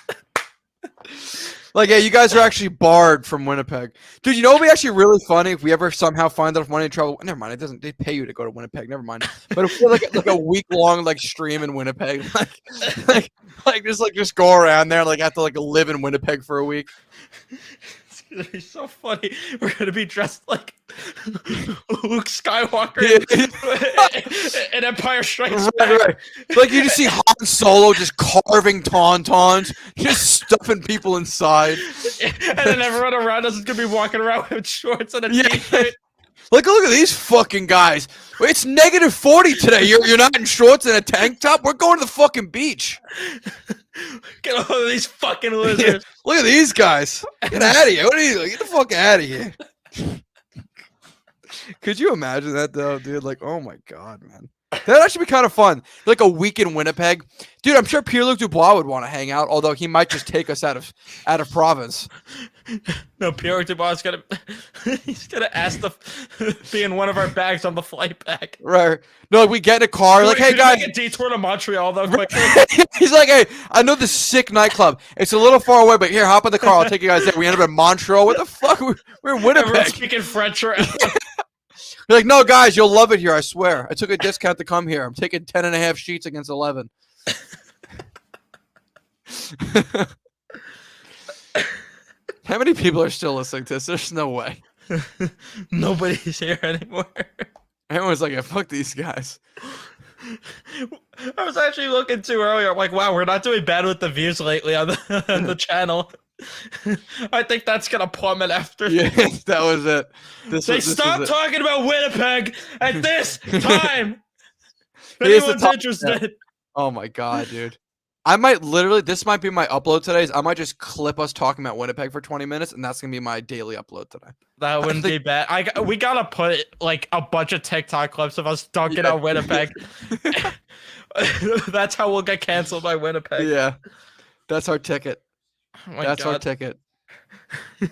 Like, yeah, you guys are actually barred from Winnipeg. Dude, you know what would be actually really funny if we ever somehow find enough money in trouble? Never mind, they pay you to go to Winnipeg. Never mind. But if we're like a week-long like stream in Winnipeg, just go around there, like have to like live in Winnipeg for a week. It's gonna be so funny. We're gonna be dressed like Luke Skywalker in Empire Strikes Back. Right. Like you just see Han Solo just carving tauntauns, just stuffing people inside. And then everyone around us is gonna be walking around with shorts and a t-shirt. Like, look at these fucking guys. It's -40 today. You're not in shorts and a tank top? We're going to the fucking beach. Get all of these fucking losers. Yeah. Look at these guys. Get out of here. What are you? Get the fuck out of here. Could you imagine that, though, dude? Like, oh my god, man. That'd actually be kind of fun. Like a week in Winnipeg. Dude, I'm sure Pierre-Luc Dubois would want to hang out, although he might just take us out of province. No, Pierre-Luc Dubois is he's gonna ask to be in one of our bags on the flight back. Right. No, like we get in a car, like, hey guys, make a detour to Montreal though quickly. He's like, hey, I know this sick nightclub. It's a little far away, but here, hop in the car. I'll take you guys there. We end up in Montreal. What the fuck? We're in Winnipeg. Everyone's speaking French or You're like, no, guys, you'll love it here. I swear. I took a discount to come here. I'm taking 10.5 sheets against 11. How many people are still listening to this? There's no way. Nobody's here anymore. Everyone's like, yeah, fuck these guys. I was actually looking too earlier. I'm like, wow, we're not doing bad with the views lately on the channel. I think that's gonna plummet after. Yeah, that was it. They stopped talking about Winnipeg at this time. If anyone's interested. Oh my god, dude. I might literally, this might be my upload today. I might just clip us talking about Winnipeg for 20 minutes, and that's gonna be my daily upload today. That wouldn't be bad. We gotta put like a bunch of TikTok clips of us dunking on Winnipeg. That's how we'll get canceled by Winnipeg. Yeah, that's our ticket. Oh that's our ticket.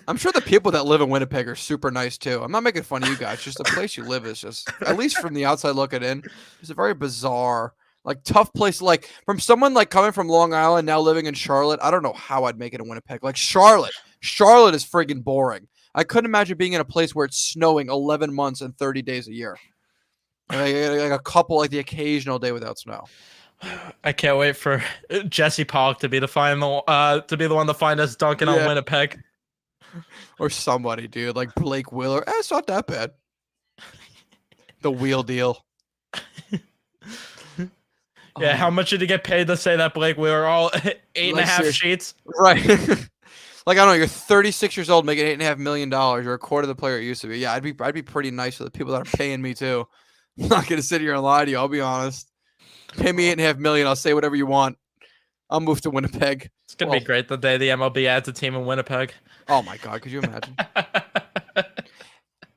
I'm sure the people that live in Winnipeg are super nice too. I'm not making fun of you guys. Just the place you live is just, at least from the outside looking in, it's a very bizarre, like tough place. Like from someone like coming from Long Island now living in Charlotte, I don't know how I'd make it in Winnipeg. Like Charlotte is friggin' boring. I couldn't imagine being in a place where it's snowing 11 months and 30 days a year. Like a couple, like the occasional day without snow. I can't wait for Jesse Pollock to be the one to find us dunking on Winnipeg. Or somebody, dude, like Blake Wheeler. It's not that bad. The wheel deal. Yeah, how much did he get paid to say that, Blake Wheeler? All 8.5 sheets? Right. Like, I don't know, you're 36 years old making $8.5 million. You're a quarter of the player it used to be. Yeah, I'd be pretty nice to the people that are paying me too. I'm not gonna sit here and lie to you. I'll be honest. Pay me $8.5 million. I'll say whatever you want. I'll move to Winnipeg. It's gonna be great the day the MLB adds a team in Winnipeg. Oh my God, could you imagine?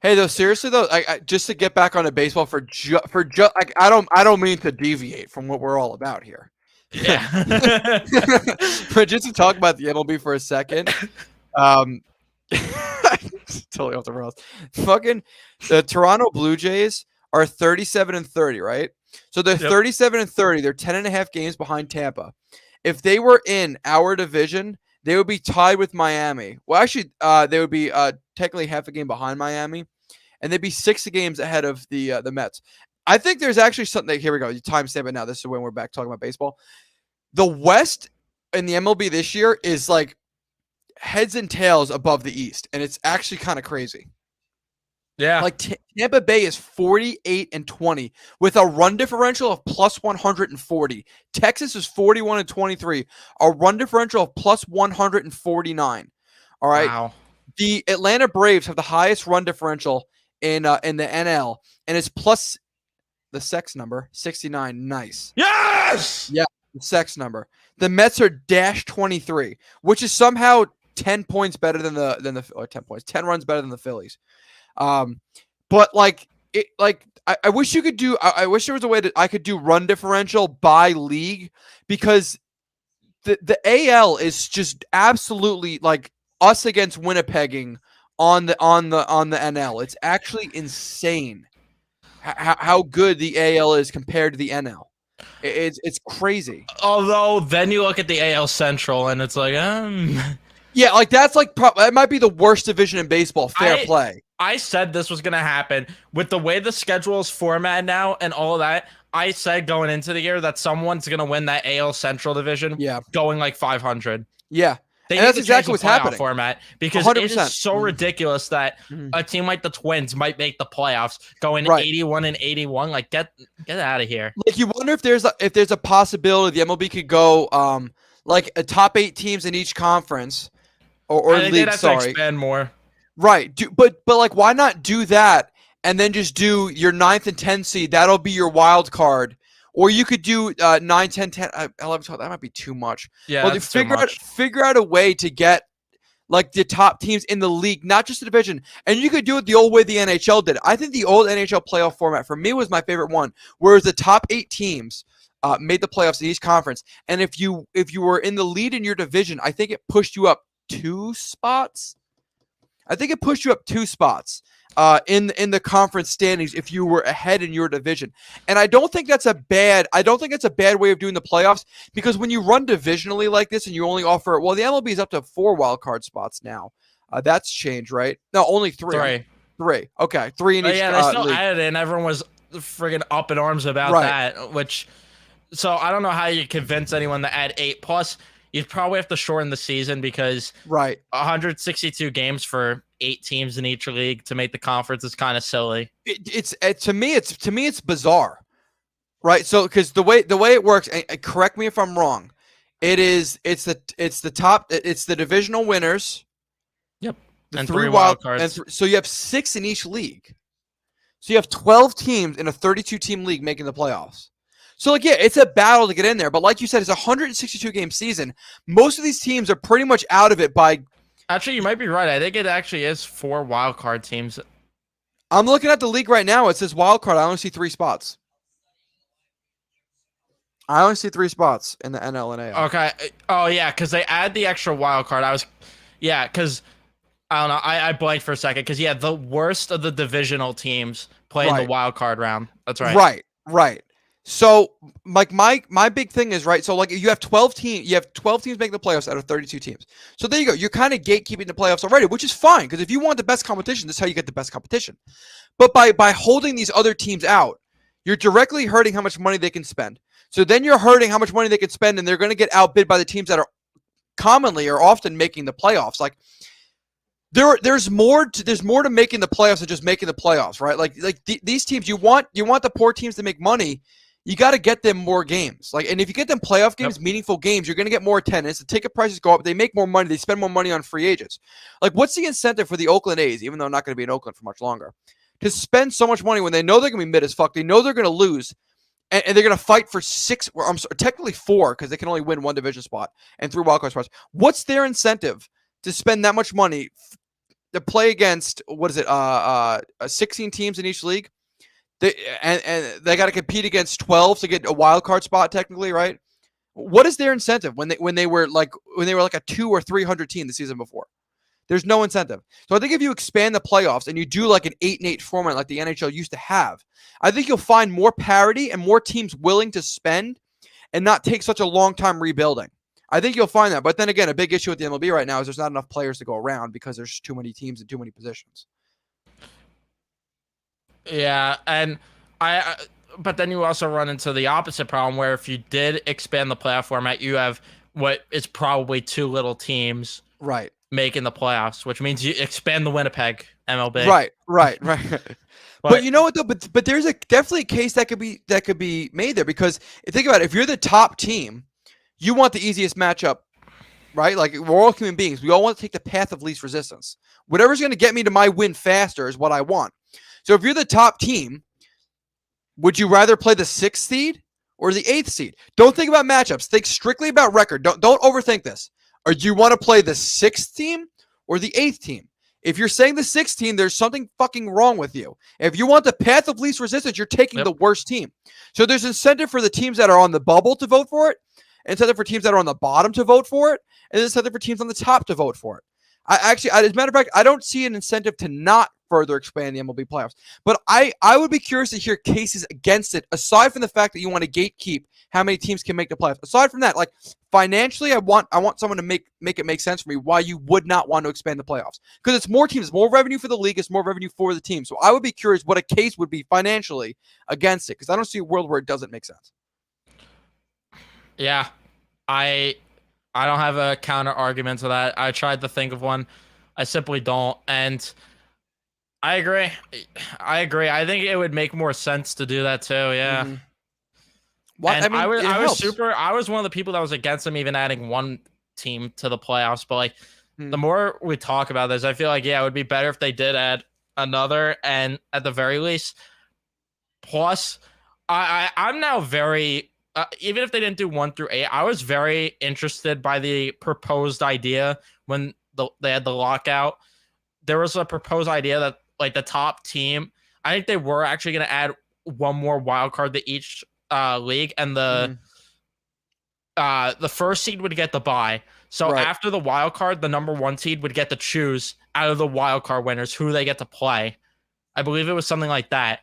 Hey, though, seriously though, I just to get back onto baseball like I don't mean to deviate from what we're all about here. Yeah. But just to talk about the MLB for a second, totally off the rails. Fucking the Toronto Blue Jays are 37-30, right? So they're 37-30. They're 10.5 games behind Tampa. If they were in our division, they would be tied with Miami. Well, actually, they would be technically half a game behind Miami, and they'd be 6 games ahead of the Mets. I think there's actually something. Here we go. You timestamp it now. This is when we're back talking about baseball. The West in the MLB this year is like heads and tails above the East, and it's actually kind of crazy. Yeah. Like Tampa Bay is 48-20 with a run differential of plus 140. Texas is 41-23, a run differential of plus 149. All right. Wow. The Atlanta Braves have the highest run differential in the NL, and it's plus the sex number 69. Nice. Yes. Yeah, the sex number. The Mets are -23, which is somehow 10 points better than the or 10 points, 10 runs better than the Phillies. But like it, like I wish you could do. I wish there was a way that I could do run differential by league, because the AL is just absolutely like us against Winnipegging on the NL. It's actually insane how good the AL is compared to the NL. It's crazy. Although then you look at the AL Central and it's like, yeah, like that's like that might be the worst division in baseball. Fair play. I said this was gonna happen with the way the schedule is formatted now and all of that. I said going into the year that someone's gonna win that AL Central division. Yeah, going like 500. Yeah. And that's exactly what's happening. Format, because 100%. it is so ridiculous that a team like the Twins might make the playoffs, going 81-81. Like get out of here. Like you wonder if there's a possibility the MLB could go like a top 8 teams in each conference or I think league. They'd have to expand more. Right. But like why not do that and then just do your 9th and 10th seed? That'll be your wild card. Or you could do 9, 10, 10, 11, 12. That might be too much. Yeah, well, figure out a way to get like the top teams in the league, not just the division. And you could do it the old way the NHL did. I think the old NHL playoff format for me was my favorite one, whereas the top 8 teams made the playoffs in each conference. And if you were in the lead in your division, I think it pushed you up 2 spots. I think it pushed you up 2 spots. In the conference standings if you were ahead in your division. And I don't think that's a bad way of doing the playoffs, because when you run divisionally like this and you only offer, well, the MLB is up to 4 wild card spots now. That's changed, right? No, only 3. 3. Okay, 3 in each. Yeah, they still added it, and everyone was friggin' up in arms about that. So I don't know how you convince anyone to add 8. Plus, you'd probably have to shorten the season because 162 games for 8 teams in each league to make the conference is kind of silly. To me it's bizarre, right? So because the way it works, and correct me if I'm wrong, it's the divisional winners. Yep, the and 3 wild cards. So you have 6 in each league. So you have 12 teams in a 32 team league making the playoffs. So, like, yeah, it's a battle to get in there. But like you said, it's a 162-game season. Most of these teams are pretty much out of it by... Actually, you might be right. I think it actually is 4 wild card teams. I'm looking at the league right now. It says wild card. I only see 3 spots. I only see 3 spots in the NL and AL. Okay. Oh, yeah, because they add the extra wild card. Because, I don't know. I blanked for a second. Because, yeah, the worst of the divisional teams play in the wild card round. That's right. Right. So, like my big thing is, right, so like you have 12 teams making the playoffs out of 32 teams. So there you go. You're kind of gatekeeping the playoffs already, which is fine, because if you want the best competition, that's how you get the best competition. But by holding these other teams out, you're directly hurting how much money they can spend. So then you're hurting how much money they can spend, and they're going to get outbid by the teams that are commonly or often making the playoffs. Like there's more to making the playoffs than just making the playoffs, right? Like these teams, you want the poor teams to make money. You got to get them more games. And if you get them playoff games, meaningful games, you're going to get more attendance. The ticket prices go up. They make more money. They spend more money on free agents. Like, what's the incentive for the Oakland A's, even though I'm not going to be in Oakland for much longer, to spend so much money when they know they're going to be mid as fuck. They know they're going to lose, and they're going to fight for 6, or I'm sorry, technically 4, because they can only win 1 division spot and 3 wildcard spots. What's their incentive to spend that much money to play against, what is it, 16 teams in each league? And they got to compete against 12 to get a wild card spot, technically, right? What is their incentive when they were like a 200 or 300 team the season before? There's no incentive. So I think if you expand the playoffs and you do like an 8-8 format like the NHL used to have, I think you'll find more parity and more teams willing to spend and not take such a long time rebuilding. I think you'll find that. But then again, a big issue with the MLB right now is there's not enough players to go around because there's too many teams and too many positions. Yeah, and but then you also run into the opposite problem where if you did expand the playoff format, you have what is probably 2 little teams right making the playoffs, which means you expand the Winnipeg MLB. Right. But you know what though? But there's definitely a case that could be made there, because think about it. If you're the top team, you want the easiest matchup, right? Like, we're all human beings. We all want to take the path of least resistance. Whatever's going to get me to my win faster is what I want. So if you're the top team, would you rather play the 6th seed or the 8th seed? Don't think about matchups. Think strictly about record. Don't overthink this. Or do you want to play the 6th team or the 8th team? If you're saying the 6th team, there's something fucking wrong with you. If you want the path of least resistance, you're taking the worst team. So there's incentive for the teams that are on the bubble to vote for it, incentive for teams that are on the bottom to vote for it, and incentive for teams on the top to vote for it. As a matter of fact, I don't see an incentive to not further expand the MLB playoffs. But I would be curious to hear cases against it, aside from the fact that you want to gatekeep how many teams can make the playoffs. Aside from that, like, financially, I want someone to make it make sense for me why you would not want to expand the playoffs. Because it's more teams, more revenue for the league, it's more revenue for the team. So I would be curious what a case would be financially against it, because I don't see a world where it doesn't make sense. Yeah, I don't have a counter argument to that. I tried to think of one. I simply don't. And I agree. I think it would make more sense to do that too. Yeah. Mm-hmm. What? And I was one of the people that was against them even adding 1 team to the playoffs. But like, the more we talk about this, I feel like, yeah, it would be better if they did add another, and at the very least. Plus, I'm now very. Even if they didn't do 1 through 8, I was very interested by the proposed idea when they had the lockout. There was a proposed idea that, like, the top team, I think they were actually going to add 1 more wild card to each league, and the first seed would get the bye. So after the wild card, the number 1 seed would get to choose out of the wild card winners who they get to play. I believe it was something like that.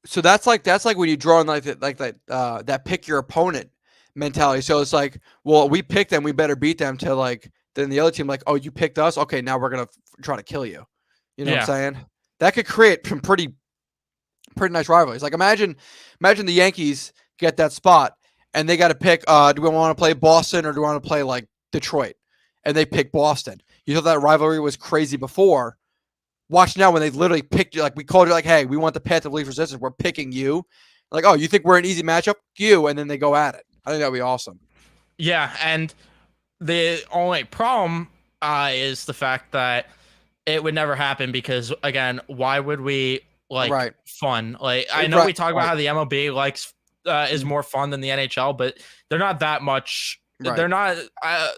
So that's like when you draw on that pick your opponent mentality. So it's like, well, we picked them, we better beat them, to like, then the other team like, oh, you picked us, okay, now we're gonna try to kill you. You know what I'm saying? That could create some pretty nice rivalries. Like, imagine the Yankees get that spot and they got to pick. Do we want to play Boston or do we want to play like Detroit? And they pick Boston. You thought that rivalry was crazy before. Watch now when they literally picked you, like, we called you like, hey, we want the path of least resistance. We're picking you. Like, oh, you think we're an easy matchup? You. And then they go at it. I think that'd be awesome. Yeah. And the only problem is the fact that it would never happen because, again, why would we like fun? Like, I know we talk about how the MLB likes is more fun than the NHL, but they're not that much. They're not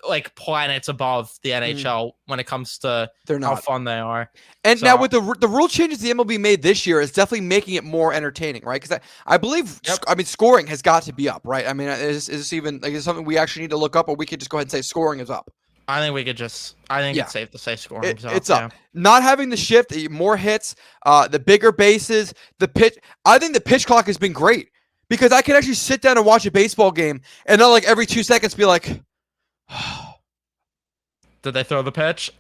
like planets above the NHL when it comes to how fun they are. And now with the rule changes the MLB made this year, is definitely making it more entertaining, right? Because I believe, scoring has got to be up, right? I mean, is this even like, is something we actually need to look up, or we could just go ahead and say scoring is up? I think we could just. I think it's safe to say scoring is up. It's up. Not having the shift, more hits, the bigger bases, the pitch. I think the pitch clock has been great. Because I can actually sit down and watch a baseball game and not like every 2 seconds be like, did they throw the pitch?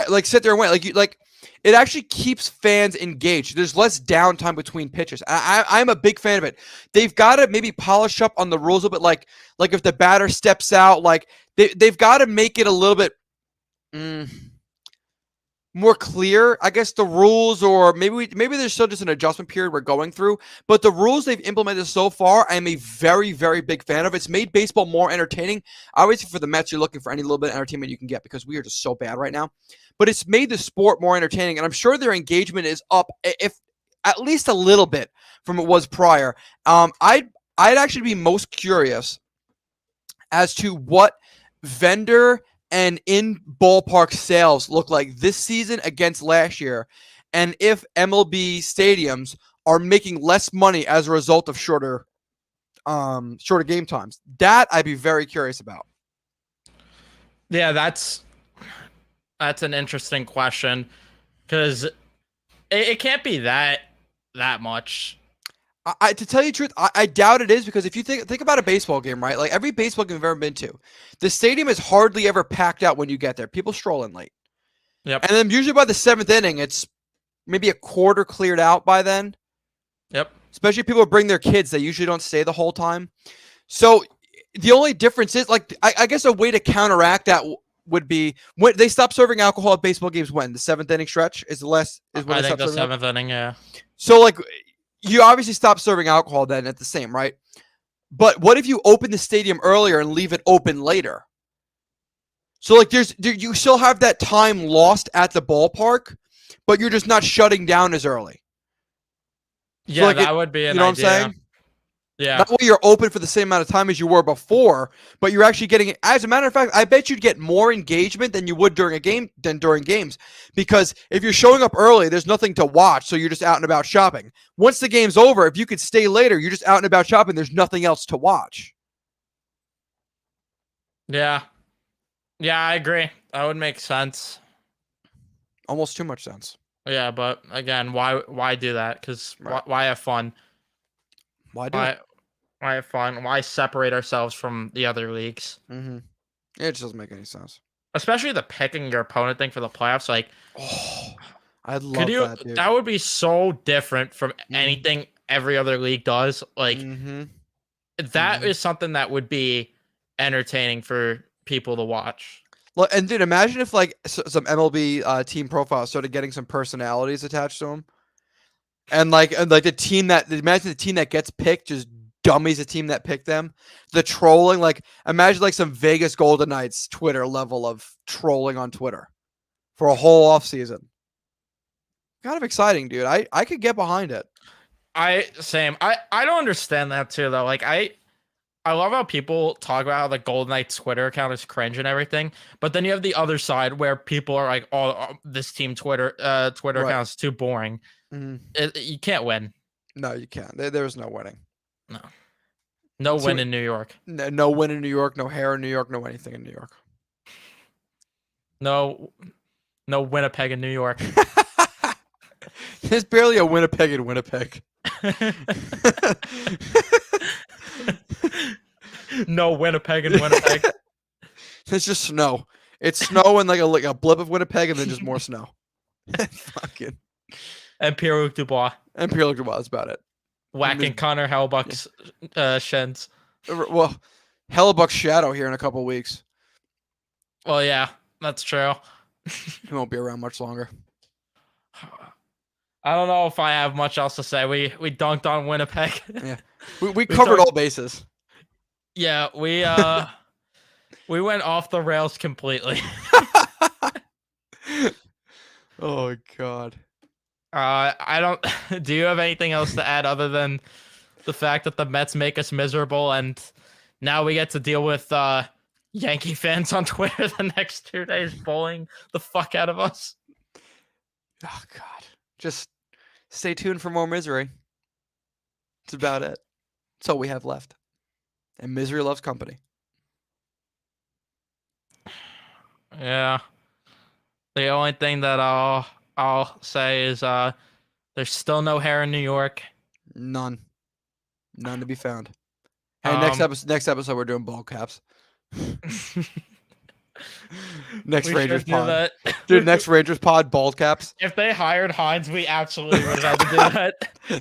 Like, sit there and wait. Like it actually keeps fans engaged. There's less downtime between pitches. I'm a big fan of it. They've got to maybe polish up on the rules a bit. Like if the batter steps out, like they've got to make it a little bit more clear, I guess, the rules, or maybe there's still just an adjustment period we're going through. But the rules they've implemented so far, I'm a very, very big fan of. It's made baseball more entertaining. Obviously, for the Mets, you're looking for any little bit of entertainment you can get because we are just so bad right now. But it's made the sport more entertaining, and I'm sure their engagement is up. If at least a little bit from it was prior. I'd actually be most curious as to what vendor and in ballpark sales look like this season against last year, and if MLB stadiums are making less money as a result of shorter game times. That I'd be very curious about. Yeah, that's an interesting question because it can't be that much. To tell you the truth, I doubt it is, because if you think about a baseball game, right? Like every baseball game I've ever been to, the stadium is hardly ever packed out when you get there. People stroll in late. Yep. And then usually by the 7th inning, it's maybe a quarter cleared out by then. Yep. Especially if people bring their kids, they usually don't stay the whole time. So the only difference is, like, I guess a way to counteract that would be when they stop serving alcohol at baseball games. When the 7th inning stretch is when I think the 7th inning. Yeah. So like, you obviously stop serving alcohol then at the same, right? But what if you open the stadium earlier and leave it open later? So like, you still have that time lost at the ballpark, but you're just not shutting down as early. Yeah, so like that would be an idea. You know what I'm saying? Yeah. That way you're open for the same amount of time as you were before, but you're actually getting it. As a matter of fact, I bet you'd get more engagement than you would during games, because if you're showing up early, there's nothing to watch, so you're just out and about shopping. Once the game's over, if you could stay later, you're just out and about shopping. There's nothing else to watch. Yeah. Yeah, I agree. That would make sense. Almost too much sense. Yeah, but again, why do that? Because why have fun? Why have fun? Why separate ourselves from the other leagues? Mm-hmm. It just doesn't make any sense. Especially the picking your opponent thing for the playoffs. Like, I'd love that, dude. That would be so different from anything every other league does. Like, that is something that would be entertaining for people to watch. Well, and dude, imagine if like some MLB team profiles started getting some personalities attached to them, and the team that imagine the team that gets picked just dummies the team that picked them. The trolling, like imagine like some Vegas Golden Knights Twitter level of trolling on Twitter for a whole off season. Kind of exciting, dude. I could get behind it. I don't understand that too though. Like I love how people talk about how the Golden Knights Twitter account is cringe and everything, but then you have the other side where people are like, "Oh, this team Twitter account is too boring." You can't win. No, you can't. There's no winning. No win in New York. No win in New York. No hair in New York. No anything in New York. No Winnipeg in New York. There's barely a Winnipeg in Winnipeg. No Winnipeg in Winnipeg. It's just snow. It's snow and like a blip of Winnipeg, and then just more snow. Fucking. And Pierre-Luc Dubois. That's about it. Whacking Connor Hellbuck's shins. Well, Hellebuck's shadow here in a couple weeks. Well, yeah, that's true. He won't be around much longer. I don't know if I have much else to say. We dunked on Winnipeg. Yeah, we covered all bases. Yeah, we went off the rails completely. Oh God. I don't. Do you have anything else to add other than the fact that the Mets make us miserable, and now we get to deal with Yankee fans on Twitter the next 2 days bullying the fuck out of us? Oh God. Just stay tuned for more misery. That's about it. That's all we have left. And misery loves company. Yeah. The only thing that I'll say is there's still no hair in New York. None to be found. Hey, next episode we're doing ball caps. Next Rangers pod. Dude, next Rangers pod, bald caps. If they hired Hines, we absolutely would have to do that.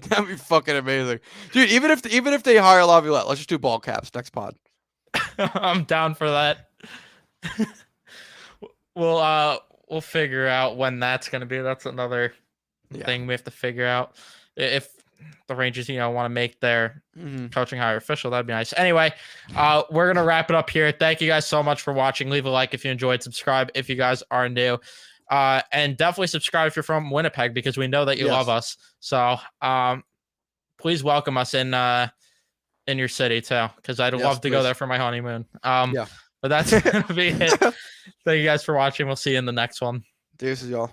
That'd be fucking amazing. Dude, even if they hire Laviolette, let's just do ball caps next pod. I'm down for that. We'll figure out when that's gonna be. That's another thing we have to figure out. If the Rangers, want to make their coaching hire official, that'd be nice. Anyway, we're gonna wrap it up here. Thank you guys so much for watching. Leave a like if you enjoyed. Subscribe if you guys are new. And definitely subscribe if you're from Winnipeg because we know that you love us. So please welcome us in your city too, because I'd love to go there for my honeymoon. But that's gonna be it. Thank you guys for watching. We'll see you in the next one. Deuces, y'all.